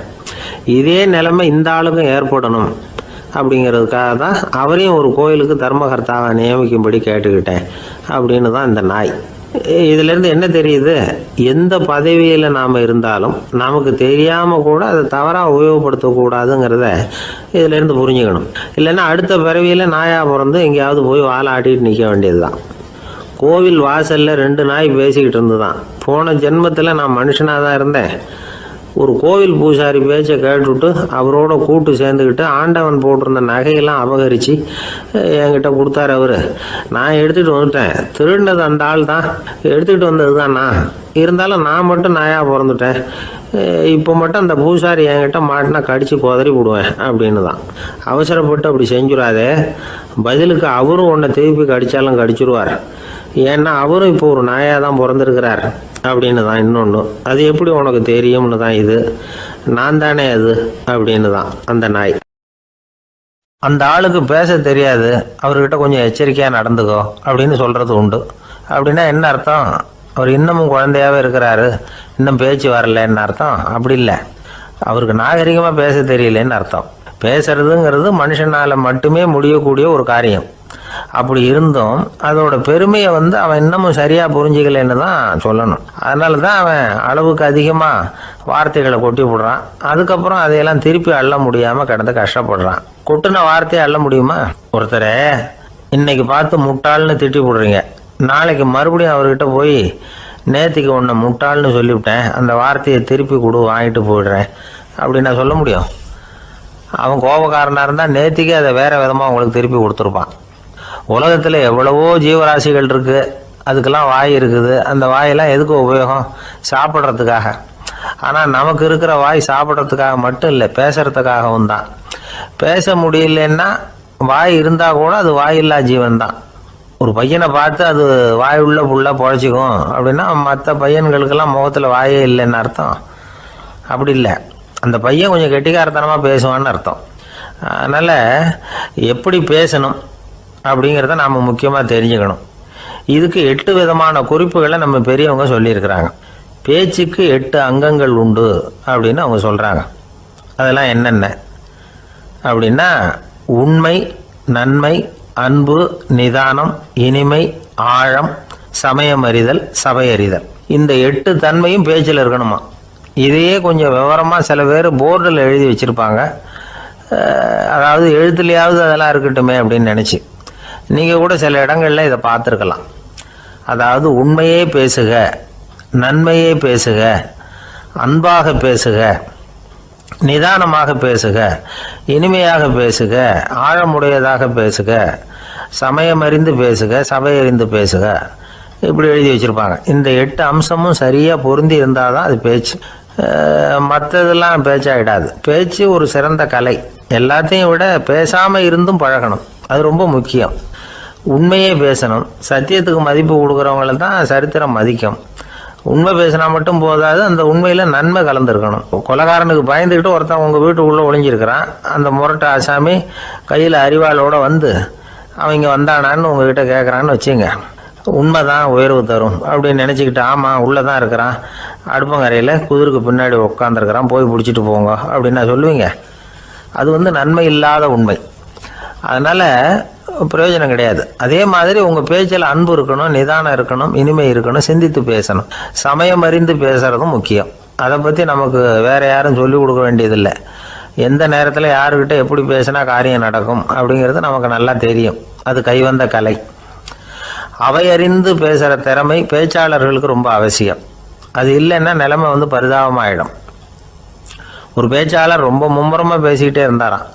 Speaker 2: இதே நிலைமை இந்த ஆளுக்கும் ஏற்படணும் அப்படிங்கிறதுக்காக தான் அவரையும் ஒரு கோயிலுக்கு தர்மகர்த்தாவை நியமிக்கும்படி கேட்டுக்கிட்டேன் அப்படின்னு தான் இந்த நாய். இதிலேருந்து என்ன தெரியுது? எந்த பதவியில் நாம் இருந்தாலும் நமக்கு தெரியாமல் கூட அதை தவறாக உபயோகப்படுத்தக்கூடாதுங்கிறத இதிலேருந்து புரிஞ்சுக்கணும். இல்லைன்னா அடுத்த பிறவியில் நாயாக பிறந்து எங்கேயாவது போய் வாழை ஆட்டிட்டு நிற்க வேண்டியது தான். கோவில் வாசலில் 2 நாய் பேசிக்கிட்டு இருந்துதான். போன ஜென்மத்தில் நான் மனுஷனாக தான் இருந்தேன். ஒரு கோவில் பூசாரி பேச்சை கேட்டுவிட்டு அவரோட கூட்டு சேர்ந்துக்கிட்டு ஆண்டவன் போட்டிருந்த நகையெல்லாம் அபகரித்து என்கிட்ட கொடுத்தாரு அவர். நான் எடுத்துகிட்டு வந்துட்டேன். திருடினது அந்த ஆள் தான், எடுத்துக்கிட்டு வந்தது தான் நான். இருந்தாலும் நான் மட்டும் நாயாக பிறந்துட்டேன். இப்போ மட்டும் அந்த பூசாரி என்கிட்ட மாட்டினா கடித்து குதறி விடுவேன் அப்படின்னு தான். அவசரப்பட்டு அப்படி செஞ்சுடாதே. பதிலுக்கு அவரும் உன்னை திருப்பி கடித்தாலும் கடிச்சிருவார். ஏன்னா அவரும் இப்போ ஒரு நாயாக தான் பிறந்திருக்கிறார் அப்படின்னு தான் இன்னொன்று. அது எப்படி உனக்கு தெரியும்னு தான் இது. நான் தானே அது அப்படின்னு தான் அந்த நாய். அந்த ஆளுக்கு பேச தெரியாது, அவர்கிட்ட கொஞ்சம் எச்சரிக்கையாக நடந்துக்கோ அப்படின்னு சொல்கிறது உண்டு. அப்படின்னா என்ன அர்த்தம்? அவர் இன்னமும் குழந்தையாகவே இருக்கிறாரு, இன்னும் பேச்சு வரலன்னு அர்த்தம்? அப்படி இல்லை, அவருக்கு நாகரிகமாக பேச தெரியலன்னு அர்த்தம். பேசுறதுங்கிறது மனுஷனால் மட்டுமே முடியக்கூடிய ஒரு காரியம். அப்படி இருந்தும் அதோட பெருமையை அவன் இன்னமும் சரியாக புரிஞ்சிக்கலைன்னு தான் சொல்லணும். அதனால தான் அவன் அளவுக்கு அதிகமாக வார்த்தைகளை கொட்டி விடுறான். அதுக்கப்புறம் அதையெல்லாம் திருப்பி அள்ள முடியாமல் கிடந்து கஷ்டப்படுறான். கொட்டின வார்த்தையை அள்ள முடியுமா? ஒருத்தரை இன்னைக்கு பார்த்து முட்டாள்னு திட்டி விடுறீங்க, நாளைக்கு மறுபடியும் அவர்கிட்ட போய் நேற்றுக்கு உன்னை முட்டாள்னு சொல்லிவிட்டேன், அந்த வார்த்தையை திருப்பி கொடு, வாங்கிட்டு போயிடுறேன் அப்படின்னு நான் சொல்ல முடியும்? அவன் கோபக்காரனாக இருந்தால் நேற்றுக்கே அதை வேறு விதமாக உங்களுக்கு திருப்பி கொடுத்துருப்பான். உலகத்தில் எவ்வளவோ ஜீவராசிகள் இருக்குது, அதுக்கெல்லாம் வாய் இருக்குது. அந்த வாயெல்லாம் எதுக்கு உபயோகம்? சாப்பிட்றதுக்காக. ஆனால் நமக்கு இருக்கிற வாய் சாப்பிட்றதுக்காக மட்டும் இல்லை, பேசுகிறதுக்காகவும் தான். பேச முடியலன்னா வாய் இருந்தால் கூட அது வாயில்லா ஜீவன் தான். ஒரு பையனை பார்த்து அது வாய் உள்ள புள்ள பொழைச்சிக்கும் அப்படின்னா மற்ற பையன்களுக்கெல்லாம் முகத்தில் வாயே இல்லைன்னு அர்த்தம்? அப்படி இல்லை, அந்த பையன் கொஞ்சம் கெட்டிக்காரத்தனமாக பேசுவான்னு அர்த்தம். அதனால் எப்படி பேசணும் அப்படிங்கிறத நாம் முக்கியமாக தெரிஞ்சுக்கணும். இதுக்கு 8 விதமான குறிப்புகளை நம்ம பெரியவங்க சொல்லியிருக்கிறாங்க. பேச்சுக்கு 8 அங்கங்கள் உண்டு அப்படின்னு அவங்க சொல்கிறாங்க. அதெல்லாம் என்னென்ன அப்படின்னா, உண்மை, நன்மை, அன்பு, நிதானம், இனிமை, ஆழம், சமயமறிதல், சபையறிதல். இந்த 8 தன்மையும் பேச்சில் இருக்கணுமா. இதையே கொஞ்சம் விவரமாக சில பேர் போர்டில் எழுதி வச்சுருப்பாங்க. அதாவது எழுத்துலையாவது அதெல்லாம் இருக்கட்டுமே அப்படின்னு நினச்சி நீங்கள் கூட சில இடங்களில் இதை பார்த்துருக்கலாம். அதாவது உண்மையே பேசுக, நன்மையே பேசுக, அன்பாக பேசுக, நிதானமாக பேசுக, இனிமையாக பேசுக, ஆழமுடையதாக பேசுக, சமயமறிந்து பேசுக, சபையறிந்து பேசுக, இப்படி எழுதி வச்சுருப்பாங்க. இந்த 8 அம்சமும் சரியாக பொருந்தி இருந்தால் தான் அது பேச்சு. மற்றதெல்லாம் பேச்சாகிடாது. பேச்சு ஒரு சிறந்த கலை. எல்லாத்தையும் விட பேசாமல் இருந்தும் பழகணும், அது ரொம்ப முக்கியம். உண்மையே பேசணும். சத்தியத்துக்கு மதிப்பு கொடுக்குறவங்கள தான் சரித்திரம் மதிக்கும். உண்மை பேசினா மட்டும் போதாது, அந்த உண்மையில் நன்மை கலந்துருக்கணும். கொலைகாரனுக்கு பயந்துக்கிட்டு ஒருத்தன் உங்கள் வீட்டுக்குள்ளே ஒளிஞ்சிருக்கிறான். அந்த முரட்டை ஆசாமி கையில் அறிவாளோடு வந்து அவங்க வந்தானான்னு உங்ககிட்ட கேட்குறான்னு வச்சுங்க. உண்மை தான் உயர்வு தரும் அப்படின்னு நினச்சிக்கிட்டு, ஆமாம் உள்ளே தான் இருக்கிறான், அடுப்பங்கரையில் குதிருக்கு பின்னாடி உட்காந்துருக்கிறான், போய் பிடிச்சிட்டு போங்க அப்படின்னு சொல்லுவீங்க. அது நன்மை இல்லாத உண்மை. அதனால் பிரயோஜனம் கிடையாது. அதே மாதிரி உங்கள் பேச்சில் அன்பு இருக்கணும், நிதானம் இருக்கணும், இனிமை இருக்கணும், சிந்தித்து பேசணும், சமயம் அறிந்து பேசுகிறதும் முக்கியம். அதை பற்றி நமக்கு வேறு யாரும் சொல்லிக் கொடுக்க வேண்டியதில்லை. எந்த நேரத்தில் யாருக்கிட்ட எப்படி பேசினா காரியம் நடக்கும் அப்படிங்கிறது நமக்கு நல்லா தெரியும். அது கைவந்த கலை. அவையறிந்து பேசுகிற திறமை பேச்சாளர்களுக்கு ரொம்ப அவசியம். அது இல்லைன்னா நிலைமை பரிதாபமாயிடும். ஒரு பேச்சாளர் ரொம்ப மும்முரமாக பேசிக்கிட்டே இருந்தாராம்.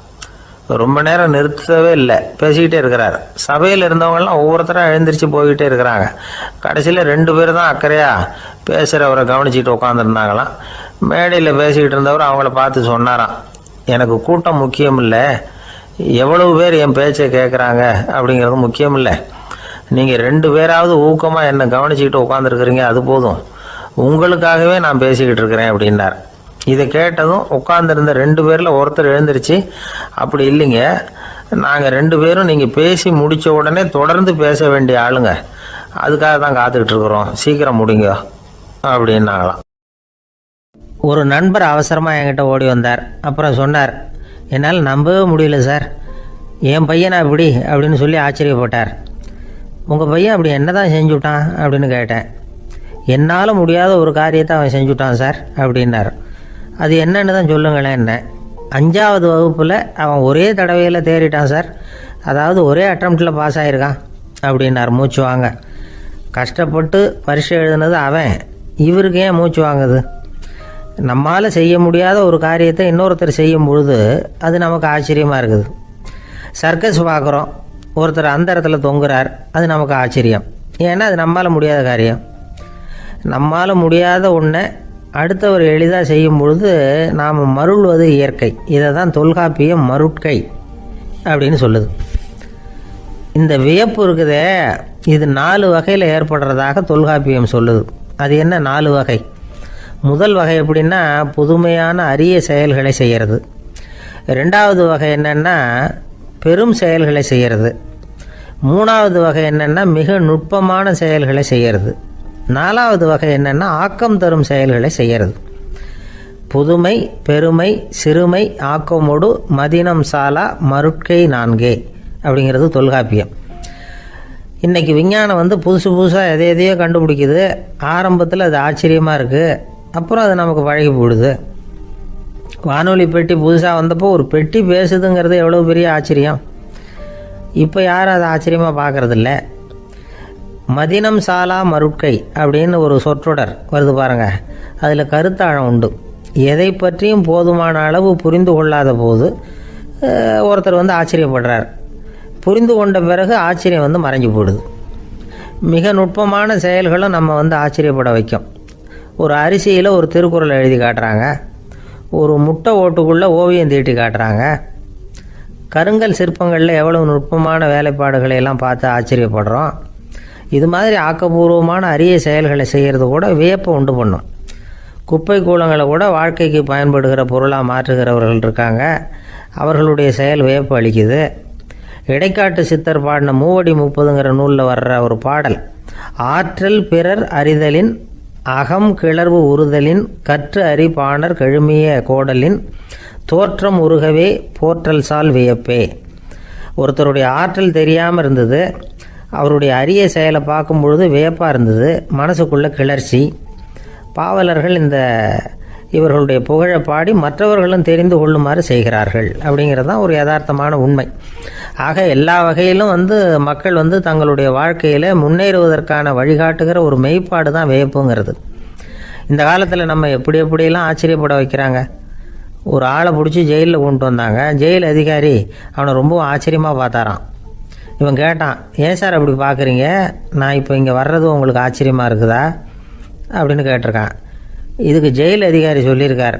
Speaker 2: ரொம்ப நேரம் நிறுத்தவே இல்லை, பேசிக்கிட்டே இருக்கிறார். சபையில் இருந்தவங்கலாம் ஒவ்வொருத்தராக எழுந்திரிச்சு போய்கிட்டே இருக்கிறாங்க. கடைசியில் 2 பேர் தான் அக்கறையாக பேசுகிறவரை கவனிச்சிட்டு உட்காந்துருந்தாங்களாம். மேடையில் பேசிக்கிட்டு இருந்தவர் அவங்கள பார்த்து சொன்னாராம், எனக்கு கூட்டம் முக்கியம் இல்லை, எவ்வளவு பேர் என் பேச்சை கேட்குறாங்க அப்படிங்கிறது முக்கியம் இல்லை. நீங்கள் 2 பேராவது ஊக்கமாக என்னை கவனிச்சிக்கிட்டு உட்காந்துருக்குறீங்க, அது போதும். உங்களுக்காகவே நான் பேசிக்கிட்டு இருக்கிறேன் அப்படின்னார். இதை கேட்டதும் உட்காந்துருந்த 2 பேரில் ஒருத்தர் எழுந்திருச்சு, அப்படி இல்லைங்க, நாங்கள் 2 பேரும் நீங்கள் பேசி முடித்த உடனே தொடர்ந்து பேச வேண்டிய ஆளுங்க, அதுக்காக தான் காத்துக்கிட்டு இருக்கிறோம், சீக்கிரம் முடிங்க அப்படின்னாங்களாம். ஒரு நண்பர் அவசரமாக என்கிட்ட ஓடி வந்தார். அப்புறம் சொன்னார், என்னால் நம்பவே முடியல சார், என் பையனா இப்படி அப்படின்னு சொல்லி ஆச்சரியப்பட்டார். உங்கள் பையன் அப்படி என்ன தான் செஞ்சுட்டான் அப்படின்னு கேட்டேன். என்னால் முடியாத ஒரு காரியத்தை அவன் செஞ்சுட்டான் சார் அப்படின்னார். அது என்னன்னு தான் சொல்லுங்களேன். என்ன 5வது வகுப்பில் அவன் ஒரே தடவையில் தேறிட்டான் சார், அதாவது ஒரே அட்டம்ப்டில் பாஸ் ஆகிருக்கான் அப்படின்னார் மூச்சு வாங்க. கஷ்டப்பட்டு பரீட்சை எழுதுனது அவன், இவருக்கு ஏன் மூச்சு வாங்குது? நம்மால் செய்ய முடியாத ஒரு காரியத்தை இன்னொருத்தர் செய்யும் பொழுது அது நமக்கு ஆச்சரியமாக இருக்குது. சர்க்கஸ் பார்க்குறோம், ஒருத்தர் அந்த இடத்துல தொங்குறார், அது நமக்கு ஆச்சரியம். ஏன்னா அது நம்மால் முடியாத காரியம். நம்மால் முடியாத ஒன்றை அடுத்தவர் எளிதாக செய்யும் பொழுது நாம் மருள்வது இயற்கை. இதை தான் தொல்காப்பியம் மருட்கை அப்படின்னு சொல்லுது. இந்த வியப்பு இருக்குதே, இது 4 வகையில் ஏற்படுறதாக தொல்காப்பியம் சொல்லுது. அது என்ன 4 வகை? முதல் வகை எப்படின்னா, புதுமையான அரிய செயல்களை செய்கிறது. 2வது வகை என்னென்னா பெரும் செயல்களை செய்கிறது. 3வது வகை என்னென்னா மிக நுட்பமான செயல்களை செய்கிறது. 4வது வகை என்னென்னா ஆக்கம் தரும் செயல்களை செய்கிறது. புதுமை, பெருமை, சிறுமை, ஆக்கமோடு மதினம் சாலா மருட்கை 4 அப்படிங்கிறது தொல்காப்பியம். இன்றைக்கி விஞ்ஞானம் புதுசு புதுசாக எதையோ கண்டுபிடிக்குது. ஆரம்பத்தில் அது ஆச்சரியமாக இருக்குது, அப்புறம் அது நமக்கு பழகி போயிடுது. வானொலி பெட்டி புதுசாக வந்தப்போ ஒரு பெட்டி பேசுதுங்கிறது எவ்வளோ பெரிய ஆச்சரியம். இப்போ யாரும் அதை ஆச்சரியமாக பார்க்குறதில்ல. மதினம் சாலா மருட்கை அப்படின்னு ஒரு சொற்றொடர் வருது பாருங்கள், அதில் கருத்தாழம் உண்டு. எதை பற்றியும் போதுமான அளவு புரிந்து கொள்ளாத போது ஒருத்தர் ஆச்சரியப்படுறார். புரிந்து கொண்ட பிறகு ஆச்சரியம் மறைஞ்சு போயிடுது. மிக நுட்பமான செயல்களும் நம்ம ஆச்சரியப்பட வைக்கும். ஒரு அரிசியில் ஒரு திருக்குறள் எழுதி காட்டுறாங்க, ஒரு முட்டை ஓட்டுக்குள்ளே ஓவியம் தீட்டி காட்டுறாங்க. கருங்கல் சிற்பங்களில் எவ்வளவு நுட்பமான வேலைப்பாடுகளை எல்லாம் பார்த்து ஆச்சரியப்படுறோம். இது மாதிரி ஆக்கப்பூர்வமான அரிய செயல்களை செய்கிறது கூட வியப்பை உண்டு பண்ணும். குப்பை கூலங்களை கூட வாழ்க்கைக்கு பயன்படுகிற பொருளாக மாற்றுகிறவர்கள் இருக்காங்க. அவர்களுடைய செயல் வியப்பு அளிக்குது. இடைக்காட்டு சித்தர் பாடின 30 நூலில் வர்ற ஒரு பாடல், ஆற்றல் பிறர் அறிதலின் அகம் கிளர்வு உறுதலின் கற்று அறி பாணர் கழுமிய கோடலின் தோற்றம் உருகவே போற்றல் சால் வியப்பே. ஒருத்தருடைய ஆற்றல் தெரியாமல் இருந்தது, அவருடைய அரிய செயலை பார்க்கும் பொழுது வியப்பாக இருந்தது, மனசுக்குள்ள கிளர்ச்சி. பாவலர்கள் இவர்களுடைய புகழை பாடி மற்றவர்களும் தெரிந்து கொள்ளுமாறு செய்கிறார்கள் அப்படிங்கிறது தான் ஒரு யதார்த்தமான உண்மை. ஆக எல்லா வகையிலும் மக்கள் தங்களுடைய வாழ்க்கையில் முன்னேறுவதற்கான வழிகாட்டுகிற ஒரு மெய்ப்பாடு தான் வியப்புங்கிறது. இந்த காலத்தில் நம்ம எப்படியெல்லாம் ஆச்சரியப்பட வைக்கிறாங்க. ஒரு ஆளை பிடிச்சி ஜெயிலில் கொண்டு வந்தாங்க. ஜெயில் அதிகாரி அவனை ரொம்ப ஆச்சரியமாக பார்த்தாரான். இவன் கேட்டான், ஏன் சார் அப்படி பார்க்குறீங்க, நான் இப்போ இங்கே வர்றது உங்களுக்கு ஆச்சரியமாக இருக்குதா அப்படின்னு கேட்டிருக்கான். இதுக்கு ஜெயில் அதிகாரி சொல்லியிருக்கார்,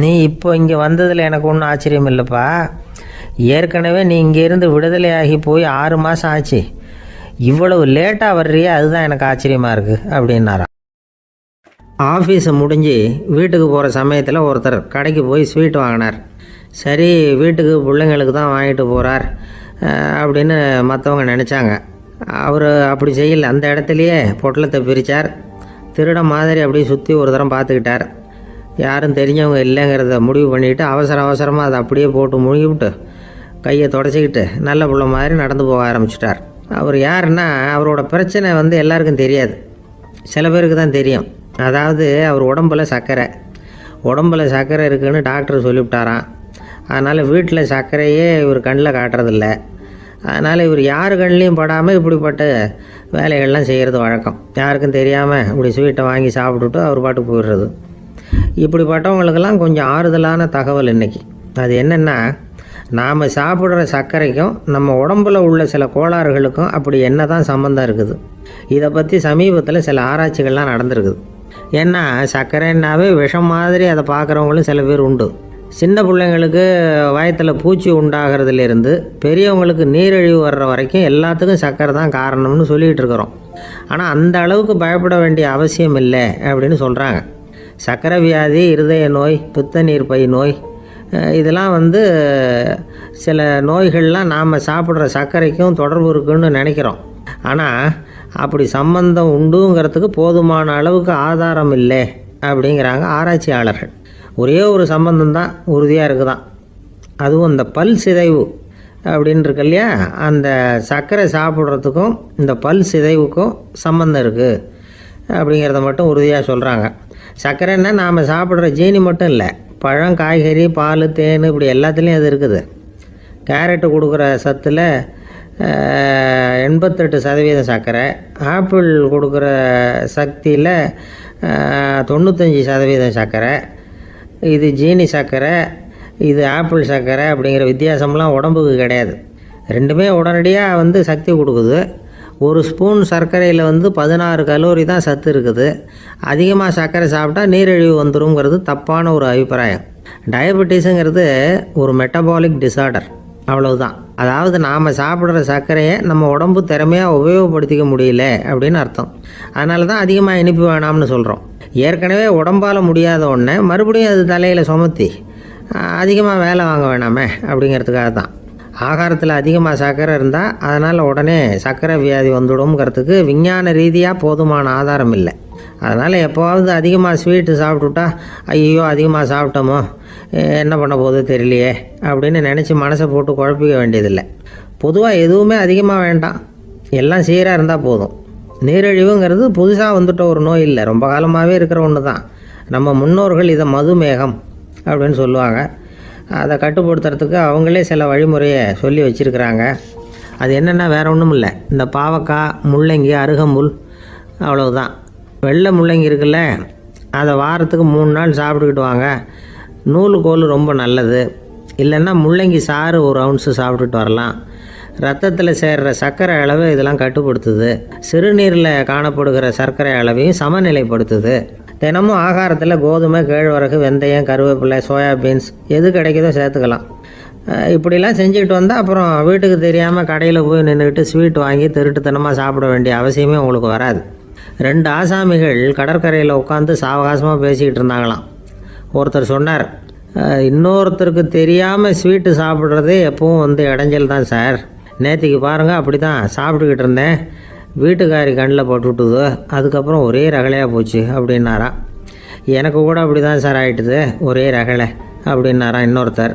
Speaker 2: நீ இப்போ இங்கே வந்ததில் எனக்கு ஒன்றும் ஆச்சரியம் இல்லைப்பா, ஏற்கனவே நீ இங்கேருந்து விடுதலையாகி போய் 6 மாதம் ஆச்சு, இவ்வளவு லேட்டாக வர்றியே அதுதான் எனக்கு ஆச்சரியமாக இருக்குது அப்படின்னாராம். ஆஃபீஸை முடிஞ்சு வீட்டுக்கு போகிற சமயத்தில் ஒருத்தர் கடைக்கு போய் ஸ்வீட் வாங்கினார். சரி, வீட்டுக்கு பிள்ளைங்களுக்கு தான் வாங்கிட்டு போகிறார் அப்படின்னு மற்றவங்க நினச்சாங்க. அவர் அப்படி செய்யல. அந்த இடத்துலையே பொட்டலத்தை பிரித்தார். திருட மாதிரி அப்படியே சுற்றி ஒரு தரம் பார்த்துக்கிட்டார். யாரும் தெரிஞ்சவங்க இல்லைங்கிறத முடிவு பண்ணிவிட்டு அவசரமாக அதை அப்படியே போட்டு முழுகிவிட்டு கையை தொடச்சிக்கிட்டு நல்ல பிள்ளை மாதிரி நடந்து போக ஆரம்பிச்சிட்டார். அவர் யாருன்னா, அவரோட பிரச்சனை எல்லாருக்கும் தெரியாது, சில பேருக்கு தான் தெரியும். அதாவது அவர் உடம்பில் சர்க்கரை இருக்குதுன்னு டாக்டர் சொல்லிவிட்டாராம். அதனால் வீட்டில் சர்க்கரையே இவர் கண்ணில் காட்டுறதில்ல. அதனால் இவர் யார் கண்ணிலையும் படாமல் இப்படிப்பட்ட வேலைகள்லாம் செய்கிறது வழக்கம். யாருக்கும் தெரியாமல் இப்படி ஸ்வீட்டை வாங்கி சாப்பிட்டுட்டு அவர் பாட்டுக்கு போயிடுறது. இப்படிப்பட்டவங்களுக்கெல்லாம் கொஞ்சம் ஆறுதலான தகவல் இன்றைக்கி. அது என்னென்னா, நாம் சாப்பிட்ற சர்க்கரைக்கும் நம்ம உடம்பில் உள்ள சில கோளாறுகளுக்கும் அப்படி என்ன தான் சம்மந்தம் இருக்குது. இதை பற்றி சமீபத்தில் சில ஆராய்ச்சிகள்லாம் நடந்திருக்குது. ஏன்னா சர்க்கரைன்னாவே விஷம் மாதிரி அதை பார்க்குறவங்களும் சில பேர் உண்டு. சின்ன பிள்ளைங்களுக்கு வயத்தில் பூச்சி உண்டாகிறதுலேருந்து பெரியவங்களுக்கு நீரிழிவு வர்ற வரைக்கும் எல்லாத்துக்கும் சர்க்கரை தான் காரணம்னு சொல்லிகிட்டு இருக்கிறோம். ஆனால் அந்த அளவுக்கு பயப்பட வேண்டிய அவசியம் இல்லை அப்படின்னு சொல்கிறாங்க. சர்க்கரை வியாதி, இருதய நோய், பித்த நீர் பை நோய், இதெல்லாம் சில நோய்கள்லாம் நாம் சாப்பிட்ற சர்க்கரைக்கும் தொடர்பு இருக்குன்னு நினைக்கிறோம். ஆனால் அப்படி சம்பந்தம் உண்டுங்கிறதுக்கு போதுமான அளவுக்கு ஆதாரம் இல்லை அப்படிங்கிறாங்க ஆராய்ச்சியாளர்கள். ஒரே ஒரு சம்பந்தம் தான் உறுதியாக இருக்குதான். அதுவும் இந்த பல் சிதைவு அப்படின்னு இருக்கு இல்லையா, அந்த சர்க்கரை சாப்பிட்றதுக்கும் இந்த பல் சிதைவுக்கும் சம்பந்தம் இருக்குது அப்படிங்கிறத மட்டும் உறுதியாக சொல்கிறாங்க. சர்க்கரைன்னா நாம் சாப்பிட்ற ஜீனி மட்டும் இல்லை, பழம், காய்கறி, பால், தேன், இப்படி எல்லாத்துலேயும் அது இருக்குது. கேரட்டு கொடுக்குற சத்தில் 88% சர்க்கரை, ஆப்பிள் கொடுக்குற சக்தியில் 95% சர்க்கரை. இது ஜீனி சர்க்கரை, இது ஆப்பிள் சர்க்கரை அப்படிங்கிற வித்தியாசம்லாம் உடம்புக்கு கிடையாது. ரெண்டுமே உடனடியாக சக்தி கொடுக்குது. ஒரு ஸ்பூன் சர்க்கரையில் 16 கலோரி தான் சத்து இருக்குது. அதிகமாக சர்க்கரை சாப்பிட்டா நீரிழிவு வந்துருங்கிறது தப்பான ஒரு அபிப்பிராயம். டயபெட்டிஸுங்கிறது ஒரு மெட்டபாலிக் டிசார்டர், அவ்வளவுதான். அதாவது நாம் சாப்பிட்ற சர்க்கரையை நம்ம உடம்பு திறமையாக உபயோகப்படுத்திக்க முடியல அப்படின்னு அர்த்தம். அதனால தான் அதிகமாக இனிப்பு வேணாம்னு சொல்கிறோம். ஏற்கனவே உடம்பால் முடியாத ஒன்றை மறுபடியும் அது தலையில் சுமத்தி அதிகமாக வேலை வாங்க வேணாமே அப்படிங்கிறதுக்காக தான். ஆகாரத்தில் அதிகமாக சர்க்கரை இருந்தால் அதனால் உடனே சர்க்கரை வியாதி வந்துடும்ங்கிறதுக்கு விஞ்ஞான ரீதியாக போதுமான ஆதாரம் இல்லை. அதனால் எப்போவாவது அதிகமாக ஸ்வீட்டு சாப்பிட்டுட்டா, ஐயோ அதிகமாக சாப்பிட்டோமோ, என்ன பண்ண போகுது தெரியலையே அப்படின்னு நினச்சி மனசை போட்டு குழப்பிக்க வேண்டியதில்லை. பொதுவாக எதுவுமே அதிகமாக வேண்டாம், எல்லாம் சீராக இருந்தால் போதும். நீரிழிவுங்கிறது புதுசாக வந்துட்ட ஒரு நோய் இல்லை, ரொம்ப காலமாகவே இருக்கிற ஒன்று தான். நம்ம முன்னோர்கள் இதை மதுமேகம் அப்படின்னு சொல்லுவாங்க. அதை கட்டுப்படுத்துறதுக்கு அவங்களே சில வழிமுறையை சொல்லி வச்சுருக்கிறாங்க. அது என்னென்னா வேறு ஒன்றும் இல்லை, இந்த பாவக்காய், முள்ளங்கி, அருகம்புல், அவ்வளவுதான். வெள்ளை முள்ளங்கி இருக்குல்ல, அதை வாரத்துக்கு 3 நாள் சாப்பிட்டுக்கிட்டு வாங்க. நூலுக்கோல் ரொம்ப நல்லது. இல்லைன்னா முள்ளங்கி சாறு 1 ounce சாப்பிட்டுட்டு வரலாம். ரத்தத்தில் சேர்கிற சர்க்கரை அளவு இதெல்லாம் கட்டுப்படுத்துது. சிறுநீரில் காணப்படுகிற சர்க்கரை அளவையும் சமநிலைப்படுத்துது. தினமும் ஆகாரத்தில் கோதுமை, கேழ்வரகு, வெந்தயம், கருவேப்பிலை, சோயாபீன்ஸ் எது கிடைக்குதோ சேர்த்துக்கலாம். இப்படிலாம் செஞ்சுக்கிட்டு வந்தால் அப்புறம் வீட்டுக்கு தெரியாமல் கடையில் போய் நின்றுக்கிட்டு ஸ்வீட் வாங்கி திருட்டுத்தனமாக சாப்பிட வேண்டிய அவசியமே உங்களுக்கு வராது. 2 ஆசாமிகள் கடற்கரையில் உட்காந்து சாவகாசமாக பேசிக்கிட்டு இருந்தாங்களாம். ஒருத்தர் சொன்னார், இன்னொருத்தருக்கு தெரியாமல் ஸ்வீட்டு சாப்பிட்றதே எப்பவும் இடைஞ்சல் தான் சார். நேற்றுக்கு பாருங்கள், அப்படி தான் சாப்பிட்டுக்கிட்டு இருந்தேன், வீட்டுக்காரி கண்ணில் போட்டுவிட்டுது, அதுக்கப்புறம் ஒரே ரகலையாக போச்சு அப்படின்னாராம். எனக்கு கூட அப்படி தான் சார் ஆகிட்டுது, ஒரே ரகலை அப்படின்னாராம் இன்னொருத்தர்.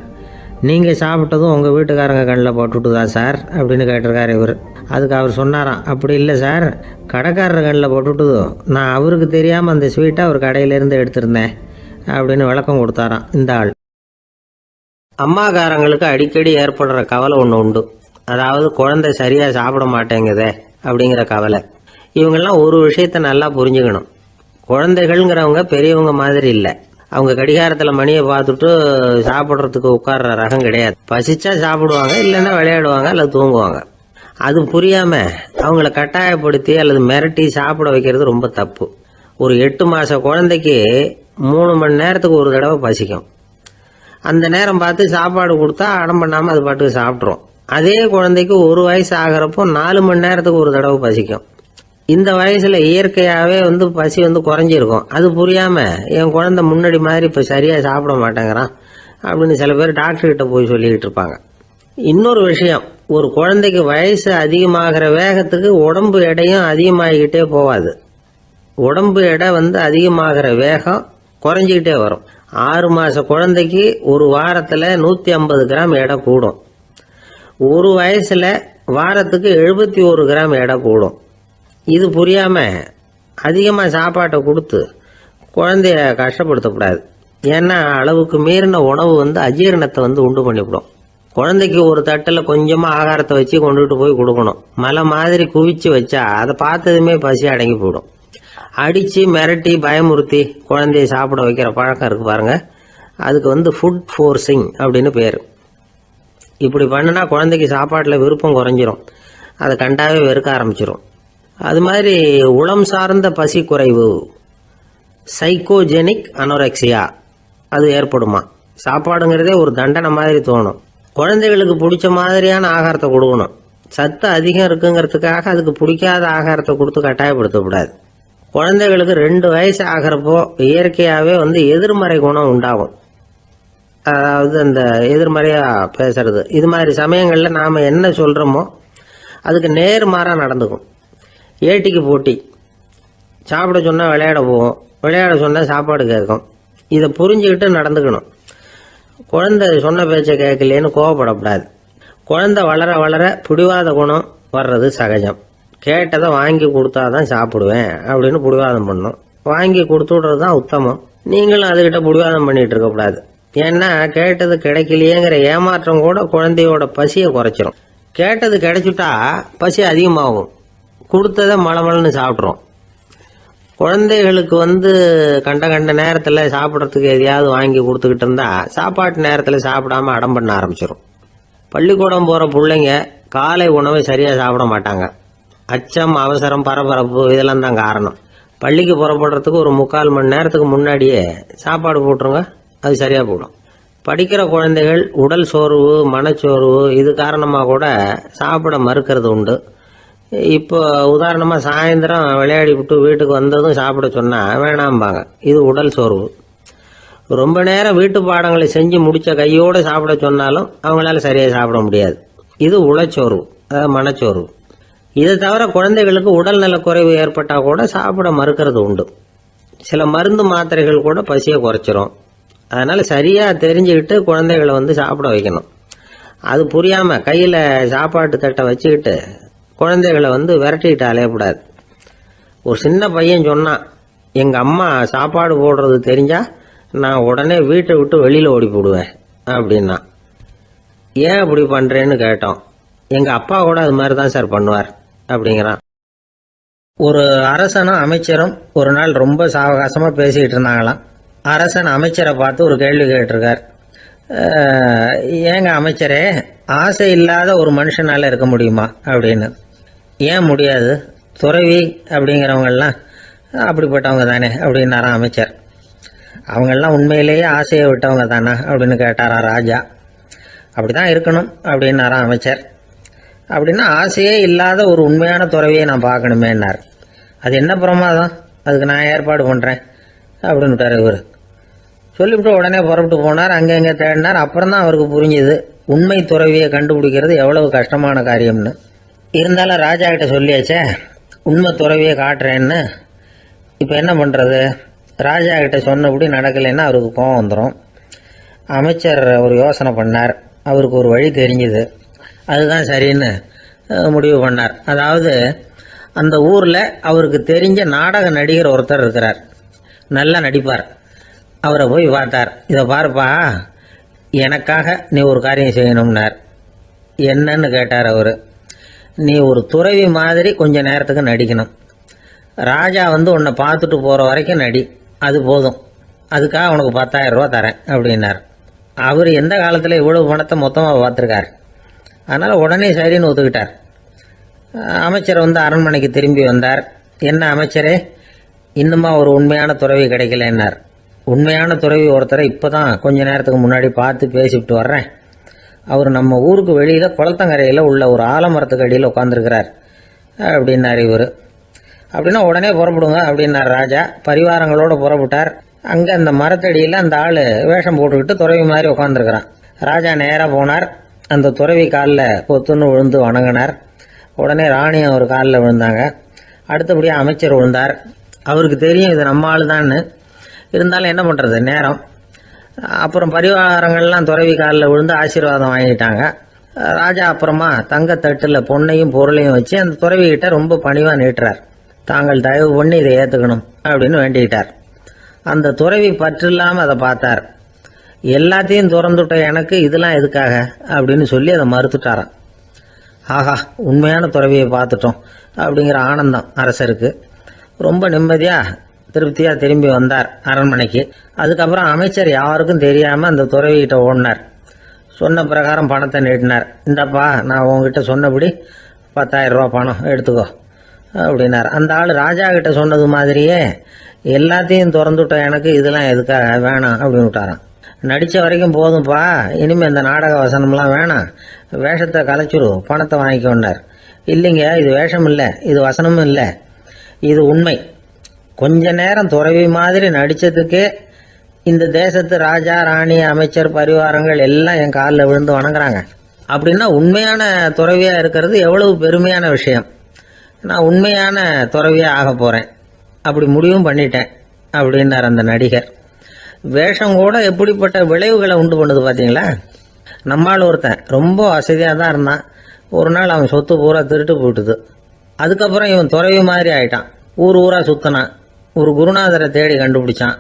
Speaker 2: நீங்கள் சாப்பிட்டதும் உங்கள் வீட்டுக்காரங்க கண்ணில் போட்டுவிட்டுதா சார் அப்படின்னு கேட்டிருக்காரு இவர். அதுக்கு அவர் சொன்னாராம், அப்படி இல்லை சார், கடைக்காரர் கண்ணில் போட்டுவிட்டுதோ, நான் அவருக்கு தெரியாமல் அந்த ஸ்வீட்டை அவர் கடையிலேருந்து எடுத்திருந்தேன் அப்படின்னு விளக்கம் கொடுத்தாராம் இந்த ஆள். அம்மாக்காரங்களுக்கு அடிக்கடி ஏற்படுற கவலை ஒன்று உண்டு. அதாவது குழந்தை சரியாக சாப்பிட மாட்டேங்குதே அப்படிங்கிற கவலை. இவங்கெல்லாம் ஒரு விஷயத்தை நல்லா புரிஞ்சுக்கணும். குழந்தைகள்ங்கிறவங்க பெரியவங்க மாதிரி இல்லை. அவங்க கடிகாரத்தில் மணியை பார்த்துட்டு சாப்பிட்றதுக்கு உட்கார்ற ரகம் கிடையாது. பசிச்சா சாப்பிடுவாங்க, இல்லைன்னா விளையாடுவாங்க அல்லது தூங்குவாங்க. அது புரியாம அவங்கள கட்டாயப்படுத்தி அல்லது மிரட்டி சாப்பிட வைக்கிறது ரொம்ப தப்பு. ஒரு 8 மாச குழந்தைக்கு 3 மணி நேரத்துக்கு ஒரு தடவை பசிக்கும். அந்த நேரம் பார்த்து சாப்பாடு கொடுத்தா அடம் பண்ணாம அது பாட்டுக்கு சாப்பிட்றோம். அதே குழந்தைக்கு 1 வயசு ஆகிறப்போ 4 மணி நேரத்துக்கு ஒரு தடவை பசிக்கும். இந்த வயசுல இயற்கையாவே பசி குறைஞ்சிருக்கும். அது புரியாம என் குழந்தை முன்னாடி மாதிரி இப்ப சரியா சாப்பிட மாட்டேங்கிறான் அப்படின்னு சில பேர் டாக்டர் கிட்ட போய் சொல்லிக்கிட்டு இருப்பாங்க. இன்னொரு விஷயம், ஒரு குழந்தைக்கு வயசு அதிகமாகிற வேகத்துக்கு உடம்பு எடையும் அதிகமாகிக்கிட்டே போவாது. உடம்பு எடை அதிகமாகிற வேகம் குறைஞ்சிக்கிட்டே வரும். 6 மாச குழந்தைக்கு ஒரு வாரத்துல 150 கிராம் எடை கூடும். ஒரு வயசுல வாரத்துக்கு 71 கிராம் எடை கூடும். இது புரியாம அதிகமா சாப்பாட்டை கொடுத்து குழந்தைய கஷ்டப்படுத்தக்கூடாது. ஏன்னா அளவுக்கு மீறின உணவு அஜீரணத்தை உண்டு பண்ணிவிடும். குழந்தைக்கு ஒரு தட்டில் கொஞ்சமா ஆகாரத்தை வச்சு கொண்டுட்டு போய் கொடுக்கணும். மலை மாதிரி குவிச்சு வச்சா அதை பார்த்ததுமே பசி அடங்கி போயிடும். அடிச்சு மிரட்டி பயமுறுத்தி குழந்தைய சாப்பிட வைக்கிற பழக்கம் இருக்கு பாருங்க, அதுக்கு ஃபுட் ஃபோர்ஸிங் அப்படின்னு பேரு. இப்படி பண்ணுனா குழந்தைக்கு சாப்பாட்டுல விருப்பம் குறைஞ்சிரும், அதை கண்டாவே வெறுக்க ஆரம்பிச்சிரும். அது மாதிரி உளம் சார்ந்த பசி குறைவு, சைக்கோஜெனிக் அனோரெக்சியா, அது ஏற்படுமா. சாப்பாடுங்கிறதே ஒரு தண்டனை மாதிரி தோணும். குழந்தைகளுக்கு பிடிச்ச மாதிரியான ஆகாரத்தை கொடுக்கணும். சத்து அதிகம் இருக்குங்கிறதுக்காக அதுக்கு பிடிக்காத ஆகாரத்தை கொடுத்து கட்டாயப்படுத்தக்கூடாது. குழந்தைகளுக்கு 2 வயசு ஆகிறப்போ இயற்கையாகவே எதிர்மறை குணம் உண்டாகும். அதாவது அந்த எதிர்மறையா பேசுறது, இது மாதிரி சமயங்கள்ல நாம என்ன சொல்றோமோ அதுக்கு நேர்மாறா நடந்துக்கும். ஏட்டிக்கு போட்டி, சாப்பிட சொன்னா விளையாட போவோம், விளையாட சொன்னா சாப்பாடு கேட்கும். இதை புரிஞ்சுக்கிட்டு நடந்துக்கணும். குழந்தை சொன்ன பேச்சை கேட்கலேன்னு கோவப்படக்கூடாது. குழந்தை வளர வளர பிடிவாத குணம் வர்றது சகஜம். கேட்டதை வாங்கி கொடுத்தாதான் சாப்பிடுவேன் அப்படின்னு பிடிவாதம் பண்ணும். வாங்கி கொடுத்து விடுறது தான் உத்தமம். நீங்களும் அதுகிட்ட பிடிவாதம் பண்ணிட்டு இருக்கக்கூடாது. ஏன்னா கேட்டது கிடைக்கலையேங்கிற ஏமாற்றம் கூட குழந்தையோட பசியை குறைச்சிரும். கேட்டது கிடைச்சுட்டா பசி அதிகமாகும், கொடுத்ததை மளமளன்னு சாப்பிட்றோம். குழந்தைகளுக்கு கண்ட கண்ட நேரத்தில் சாப்பிட்றதுக்கு எதையாவது வாங்கி கொடுத்துக்கிட்டு இருந்தா சாப்பாட்டு நேரத்தில் சாப்பிடாம அடம் பண்ண ஆரம்பிச்சிடும். பள்ளிக்கூடம் போகிற பிள்ளைங்க காலை உணவை சரியாக சாப்பிட மாட்டாங்க. அச்சம், அவசரம், பரபரப்பு இதெல்லாம் தான் காரணம். பள்ளிக்கு புறப்படுறதுக்கு ஒரு 3/4 மணி நேரத்துக்கு முன்னாடியே சாப்பாடு போட்டுருங்க, அது சரியாக போடும். படிக்கிற குழந்தைகள் உடல் சோர்வு, மனச்சோர்வு இது காரணமாக கூட சாப்பிட மறுக்கிறது உண்டு. இப்போ உதாரணமாக சாயந்தரம் விளையாடி விட்டு வீட்டுக்கு வந்ததும் சாப்பிட சொன்னால் வேணாம்பாங்க. இது உடல் சோர்வு. ரொம்ப நேரம் வீட்டு பாடங்களை செஞ்சு முடிச்ச கையோடு சாப்பிட சொன்னாலும் அவங்களால சரியாக சாப்பிட முடியாது. இது உளச்சோர்வு, அதாவது மனச்சோர்வு. இதை தவிர குழந்தைகளுக்கு உடல் நலக்குறைவு ஏற்பட்டால் கூட சாப்பிட மறுக்கிறது உண்டு. சில மருந்து மாத்திரைகள் கூட பசியை குறைச்சிரும். அதனால சரியாக தெரிஞ்சுக்கிட்டு குழந்தைகளை சாப்பிட வைக்கணும். அது புரியாமல் கையில் சாப்பாட்டு தட்டை வச்சுக்கிட்டு குழந்தைகளை விரட்டிக்கிட்டு அலையக்கூடாது. ஒரு சின்ன பையன் சொன்னான், எங்கள் அம்மா சாப்பாடு போடுறது தெரிஞ்சா நான் உடனே வீட்டை விட்டு வெளியில் ஓடி போடுவேன் அப்படின்னா. ஏன் அப்படி பண்ணுறேன்னு கேட்டோம். எங்கள் அப்பா கூட அது மாதிரி தான் சார் பண்ணுவார் அப்படிங்கிறான். ஒரு அரசனும் அமைச்சரும் ஒரு நாள் ரொம்ப சாவகாசமாக பேசிக்கிட்டு இருந்தாங்களாம். அரசன் அமைச்சரை பார்த்து ஒரு கேள்வி கேட்டிருக்கார். ஏங்க அமைச்சரே, ஆசை இல்லாத ஒரு மனுஷனால இருக்க முடியுமா அப்படின்னு. ஏன் முடியாது, துறவி அப்படிங்கிறவங்கெல்லாம் அப்படிப்பட்டவங்க தானே அப்படின்னாராம் அமைச்சர். அவங்கெல்லாம் உண்மையிலேயே ஆசையை விட்டவங்க தானே அப்படின்னு கேட்டாரா ராஜா. அப்படிதான் இருக்கணும் அப்படின்னாராம் அமைச்சர். அப்படின்னா ஆசையே இல்லாத ஒரு உண்மையான துறவியை நான் பார்க்கணுமேன்னார். அது என்ன பிரமாதம், அதுக்கு நான் ஏற்பாடு பண்ணுறேன் அப்படின்னுட்டார் இவர். சொல்லிவிட்டு உடனே புறப்பட்டு போனார். அங்கே எங்கே தேடினார். அப்புறம் தான் அவருக்கு புரிஞ்சுது உண்மை துறவியை கண்டுபிடிக்கிறது எவ்வளவு கஷ்டமான காரியம்னு. இருந்தாலும் ராஜா கிட்ட சொல்லியாச்சே, உண்மை துறவியை காட்டுறேன்னு. இப்போ என்ன பண்ணுறது? ராஜா கிட்ட சொன்னபடி நடக்கலைன்னா அவருக்கு கோவம் வந்துடும். அமைச்சர் ஒரு யோசனை பண்ணார். அவருக்கு ஒரு வழி தெரிஞ்சுது. அதுதான் சரின்னு முடிவு பண்ணார். அதாவது அந்த ஊரில் அவருக்கு தெரிஞ்ச நாடக நடிகர் ஒருத்தர் இருக்கிறார், நல்லா நடிப்பார். அவரை போய் பார்த்தார். இதை பாருப்பா, எனக்காக நீ ஒரு காரியம் செய்யணும்னார். என்னன்னு கேட்டார் அவர். நீ ஒரு துறவி மாதிரி கொஞ்ச நேரத்துக்கு நடிக்கணும். ராஜா உன்னை பார்த்துட்டு போகிற வரைக்கும் நடி, அது போதும். அதுக்காக உனக்கு 10,000 ரூபா தரேன் அப்படின்னார். அவர் எந்த காலத்தில் இவ்வளவு பணத்தை மொத்தமாக பார்த்துருக்கார். அதனால் உடனே சரின்னு ஒத்துக்கிட்டார். அமைச்சர் வந்து அரண்மனைக்கு திரும்பி வந்தார். என்ன அமைச்சரே, இன்னுமா ஒரு உண்மையான துறவி கிடைக்கலன்னார். உண்மையான துறவி ஒருத்தரை இப்போ தான் கொஞ்ச நேரத்துக்கு முன்னாடி பார்த்து பேசிவிட்டு வர்றேன். அவர் நம்ம ஊருக்கு வெளியில் குளத்தங்கரையில் உள்ள ஒரு ஆலமரத்துக்கு அடியில் உட்காந்துருக்கிறார் அப்படின்னார் இவர். அப்படின்னா உடனே புறப்படுங்க அப்படின்னார் ராஜா. பரிவாரங்களோடு புறப்பட்டார். அங்கே அந்த மரத்தடியில் அந்த ஆள் வேஷம் போட்டுக்கிட்டு துறவி மாதிரி உட்காந்துருக்கிறான். ராஜா நேராக போனார். அந்த துறவி காலில் பொத்துன்னு விழுந்து வணங்கினார். உடனே ராணியும் அவர் காலில் விழுந்தாங்க. அடுத்தபடியாக அமைச்சர் விழுந்தார். அவருக்கு தெரியும் இது நம்ம ஆள் தான்னு. இருந்தாலும் என்ன பண்ணுறது, நேரம். அப்புறம் பரிவாரங்கள்லாம் துறவி காலில் விழுந்து ஆசீர்வாதம் வாங்கிட்டாங்க. ராஜா அப்புறமா தங்கத்தட்டில் பொண்ணையும் பொருளையும் வச்சு அந்த துறவிகிட்ட ரொம்ப பணிவாக நீட்டுறார். தாங்கள் தயவு பண்ணி இதை ஏற்றுக்கணும் அப்படின்னு வேண்டிக்கிட்டார். அந்த துறவி பற்று இல்லாமல் அதை பார்த்தார். எல்லாத்தையும் திறந்துட்ட எனக்கு இதெல்லாம் எதுக்காக அப்படின்னு சொல்லி அதை மறுத்துட்டாராம். ஆஹா, உண்மையான துறவியை பார்த்துட்டோம் அப்படிங்கிற ஆனந்தம் அரசருக்கு. ரொம்ப நிம்மதியாக திருப்தியாக திரும்பி வந்தார் அரண்மனைக்கு. அதுக்கப்புறம் அமைச்சர் யாருக்கும் தெரியாமல் அந்த துறவிகிட்ட ஓடினார். சொன்ன பிரகாரம் பணத்தை நீட்டினார். இந்தப்பா, நான் உங்ககிட்ட சொன்னபடி 10,000 ரூபா பணம் எடுத்துக்கோ அப்படின்னார். அந்த ஆள் ராஜா கிட்ட சொன்னது மாதிரியே எல்லாத்தையும் திறந்துட்ட எனக்கு இதெல்லாம் எதுக்காக வேணாம் அப்படின்னு விட்டாரான். நடித்த வரைக்கும் போதும்ப்பா, இனிமேல் இந்த நாடக வசனம்லாம் வேணாம், வேஷத்தை கலைச்சிரு, பணத்தை வாங்கிக்கொண்டார். இல்லைங்க, இது வேஷம் இல்லை, இது வசனமும் இல்லை, இது உண்மை. கொஞ்ச நேரம் துறவி மாதிரி நடித்ததுக்கே இந்த தேசத்து ராஜா, ராணி, அமைச்சர், பரிவாரங்கள் எல்லாம் என் காலில் விழுந்து வணங்குறாங்க. அப்படின்னா உண்மையான துறவியாக இருக்கிறது எவ்வளவு பெருமையான விஷயம். நான் உண்மையான துறவியாக ஆக போகிறேன், அப்படி முடிவும் பண்ணிட்டேன் அப்படின்னார் அந்த நடிகர். வேஷம் கூட எப்படிப்பட்ட விளைவுகளை உண்டு பண்ணுது பார்த்தீங்களா. நம்மால் ஒருத்தன் ரொம்ப வசதியாக தான் இருந்தான். ஒரு நாள் அவன் சொத்து பூரா திருட்டு போயிட்டுது. அதுக்கப்புறம் இவன் துறவி மாதிரி ஆயிட்டான். ஊர் ஊராக சுற்றினான். ஒரு குருநாதரை தேடி கண்டுபிடிச்சான்.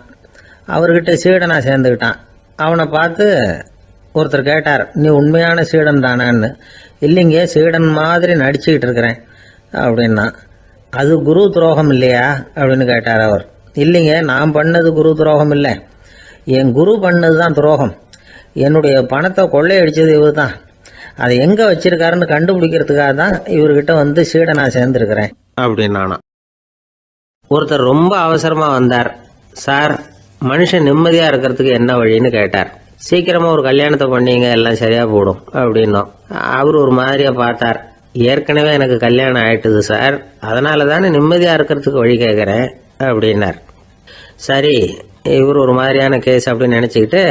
Speaker 2: அவர்கிட்ட சீடனாக சேர்ந்துக்கிட்டான். அவனை பார்த்து ஒருத்தர் கேட்டார், நீ உண்மையான சீடன் தானான்னு. இல்லைங்க, சீடன் மாதிரி நடிச்சுக்கிட்டு இருக்கிறேன் அப்படின்னா. அது குரு துரோகம் இல்லையா அப்படின்னு கேட்டார் அவர். இல்லைங்க, நான் பண்ணது குரு துரோகம் இல்லை, என் குரு பண்ணது தான் துரோகம். என்னுடைய பணத்தை கொள்ளையடிச்சது இவர் தான். அதை எங்கே வச்சிருக்காருன்னு கண்டுபிடிக்கிறதுக்காக தான் இவர்கிட்ட வந்து சீடனாக சேர்ந்துருக்கிறேன் அப்படின்னானா. ஒருத்தர் ரொம்ப அவசரமாக வந்தார். சார், மனுஷன் நிம்மதியாக இருக்கிறதுக்கு என்ன வழின்னு கேட்டார். சீக்கிரமாக ஒரு கல்யாணத்தை பண்ணீங்க, எல்லாம் சரியாக போடும் அப்படின்னோம். அவர் ஒரு மாதிரியாக பார்த்தார். ஏற்கனவே எனக்கு கல்யாணம் ஆயிட்டுது சார், அதனால தானே நிம்மதியாக இருக்கிறதுக்கு வழி கேட்குறேன் அப்படின்னார். சரி, இவர் ஒரு மாதிரியான கேஸ் அப்படின்னு நினச்சிக்கிட்டு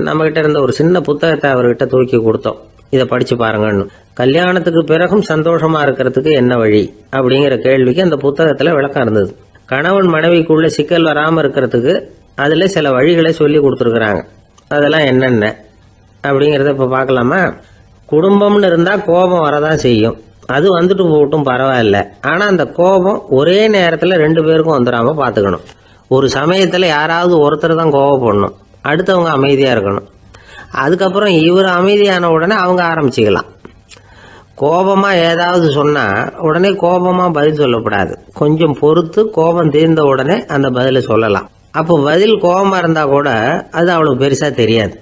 Speaker 2: நம்மகிட்ட இருந்த ஒரு சின்ன புத்தகத்தை அவர்கிட்ட தூக்கி கொடுத்தோம். இதை படித்து பாருங்கன்னு. கல்யாணத்துக்கு பிறகும் சந்தோஷமாக இருக்கிறதுக்கு என்ன வழி அப்படிங்கிற கேள்விக்கு அந்த புத்தகத்தில் விளக்கம் இருந்தது. கணவன் மனைவிக்குள்ள சிக்கல் வராமல் இருக்கிறதுக்கு அதில் சில வழிகளை சொல்லி கொடுத்துருக்குறாங்க. அதெல்லாம் என்னென்ன அப்படிங்கிறத இப்போ பார்க்கலாமா. குடும்பம்னு இருந்தால் கோபம் வரதான் செய்யும். அது வந்துட்டு போகட்டும், பரவாயில்ல. ஆனால் அந்த கோபம் ஒரே நேரத்தில் 2 பேருக்கும் வந்துடாமல் பார்த்துக்கணும். ஒரு சமயத்தில் யாராவது ஒருத்தர் தான் கோபப்படணும், அடுத்தவங்க அமைதியாக இருக்கணும். அதுக்கப்புறம் இவர் அமைதியான உடனே அவங்க ஆரம்பிச்சிக்கலாம். கோபமாக ஏதாவது சொன்னால் உடனே கோபமாக பதில் சொல்லக்கூடாது. கொஞ்சம் பொறுத்து கோபம் தீர்ந்த உடனே அந்த பதிலை சொல்லலாம். அப்போ பதில் கோபமாக இருந்தால் கூட அது அவ்வளோ பெருசாக தெரியாது.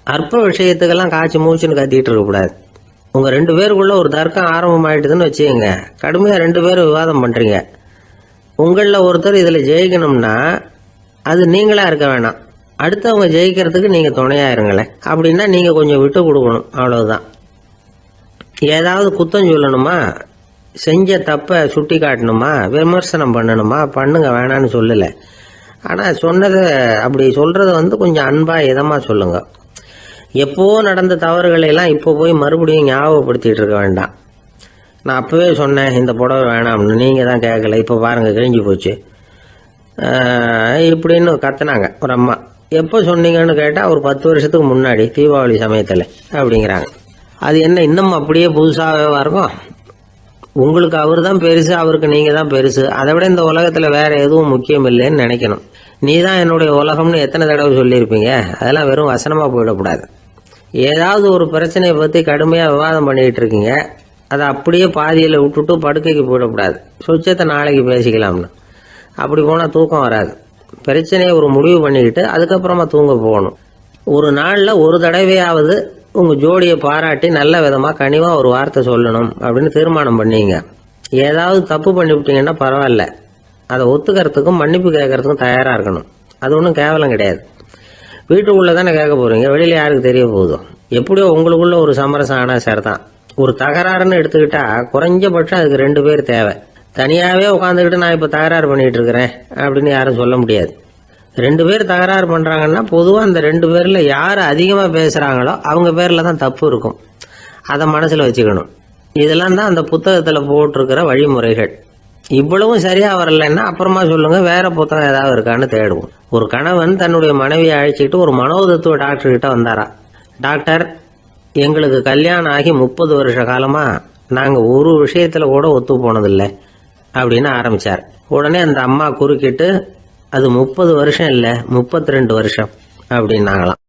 Speaker 2: அற்ப விஷயத்துக்கெல்லாம் காய்ச்சி மூச்சுன்னு கத்திட்டு இருக்கக்கூடாது. உங்கள் 2 பேருக்குள்ள ஒரு தர்க்கம் ஆரம்பமாயிட்டுதுன்னு வச்சுக்கோங்க. கடுமையாக 2 பேரும் விவாதம் பண்ணுறீங்க. உங்களில் ஒருத்தர் இதில் ஜெயிக்கணும்னா அது நீங்களாக இருக்க வேணாம், அடுத்தவங்க ஜெயிக்கிறதுக்கு நீங்கள் துணையாக இருங்களேன். அப்படின்னா நீங்கள் கொஞ்சம் விட்டு கொடுக்கணும், அவ்வளவுதான். ஏதாவது குத்தம் சொல்லணுமா, செஞ்ச தப்பை சுட்டி காட்டணுமா, விமர்சனம் பண்ணணுமா, பண்ணுங்க, வேணான்னு சொல்லலை. ஆனால் சொன்னதை அப்படி சொல்கிறத வந்து கொஞ்சம் அன்பாக இதமாக சொல்லுங்க. எப்போ நடந்த தவறுகளை எல்லாம் இப்போ போய் மறுபடியும் ஞாபகப்படுத்திட்டு இருக்க வேண்டாம். நான் அப்போவே சொன்னேன் இந்த புடவை வேணாம்னு, நீங்கள் தான் கேட்கல, இப்போ பாருங்கள் கிழிஞ்சு போச்சு இப்படின்னு கத்துனாங்க ஒரு அம்மா. எப்போ சொன்னீங்கன்னு கேட்டால் ஒரு 10 வருஷத்துக்கு முன்னாடி தீபாவளி சமயத்தில் அப்படிங்கிறாங்க. அது என்ன இன்னும் அப்படியே புதுசாகவே இருக்கும்? உங்களுக்கு அவர் தான் பெருசு, அவருக்கு நீங்கள் தான் பெருசு. அதை விட இந்த உலகத்தில் வேறு எதுவும் முக்கியம் இல்லைன்னு நினைக்கணும். நீ தான் என்னுடைய உலகம்னு எத்தனை தடவை சொல்லியிருப்பீங்க? அதெல்லாம் வெறும் வசனமாக போயிடக்கூடாது. ஏதாவது ஒரு பிரச்சனையை பற்றி கடுமையாக விவாதம் பண்ணிக்கிட்டு இருக்கீங்க, அதை அப்படியே பாதியில் விட்டுட்டு படுக்கைக்கு போயிடக்கூடாது. சொச்சத்தை நாளைக்கு பேசிக்கலாம்னு. அப்படி போனால் தூக்கம் வராது. பிரச்சனையை ஒரு முடிவு பண்ணிக்கிட்டு அதுக்கப்புறமா தூங்க போகணும். ஒரு நாளில் ஒரு தடவையாவது உங்கள் ஜோடியை பாராட்டி நல்ல விதமாக கனிவாக ஒரு வார்த்தை சொல்லணும் அப்படின்னு தீர்மானம் பண்ணீங்க. ஏதாவது தப்பு பண்ணிவிட்டீங்கன்னா பரவாயில்ல, அதை ஒத்துக்கிறதுக்கும் மன்னிப்பு கேட்கறதுக்கும் தயாராக இருக்கணும். அது ஒன்றும் கேவலம் கிடையாது. வீட்டுக்குள்ளே தானே கேட்க போகிறீங்க, வெளியில் யாருக்கு தெரிய போகுதோ. எப்படியோ உங்களுக்குள்ள ஒரு சமரசம் ஆனால் சார் தான். ஒரு தகராறுன்னு எடுத்துக்கிட்டா குறைஞ்சபட்சம் அதுக்கு 2 பேர் தேவை. தனியாகவே உட்காந்துக்கிட்டு நான் இப்போ தகராறு பண்ணிகிட்டு இருக்கிறேன் அப்படின்னு யாரும் சொல்ல முடியாது. 2 பேர் தகராறு பண்ணுறாங்கன்னா பொதுவாக அந்த 2 பேரில் யார் அதிகமாக பேசுகிறாங்களோ அவங்க பேரில் தான் தப்பு இருக்கும். அதை மனசில் வச்சுக்கணும். இதெல்லாம் தான் அந்த புத்தகத்தில் போட்டிருக்கிற வழிமுறைகள். இவ்வளவும் சரியாக வரலைன்னா அப்புறமா சொல்லுங்கள், வேற புத்தகம் ஏதாவது இருக்கான்னு தேடுவோம். ஒரு கணவன் தன்னுடைய மனைவியை அழைச்சிக்கிட்டு ஒரு மனோதத்துவ டாக்டர்கிட்ட வந்தாரா. டாக்டர், எங்களுக்கு கல்யாணம் ஆகி 30 வருஷ காலமாக நாங்கள் ஒரு விஷயத்தில் கூட ஒத்து போனதில்லை அப்படின்னு ஆரம்பித்தார். உடனே அந்த அம்மா குறுக்கிட்டு, அது 30 வருஷம் இல்லை 32 வருஷம் அப்படின்னாங்களாம்.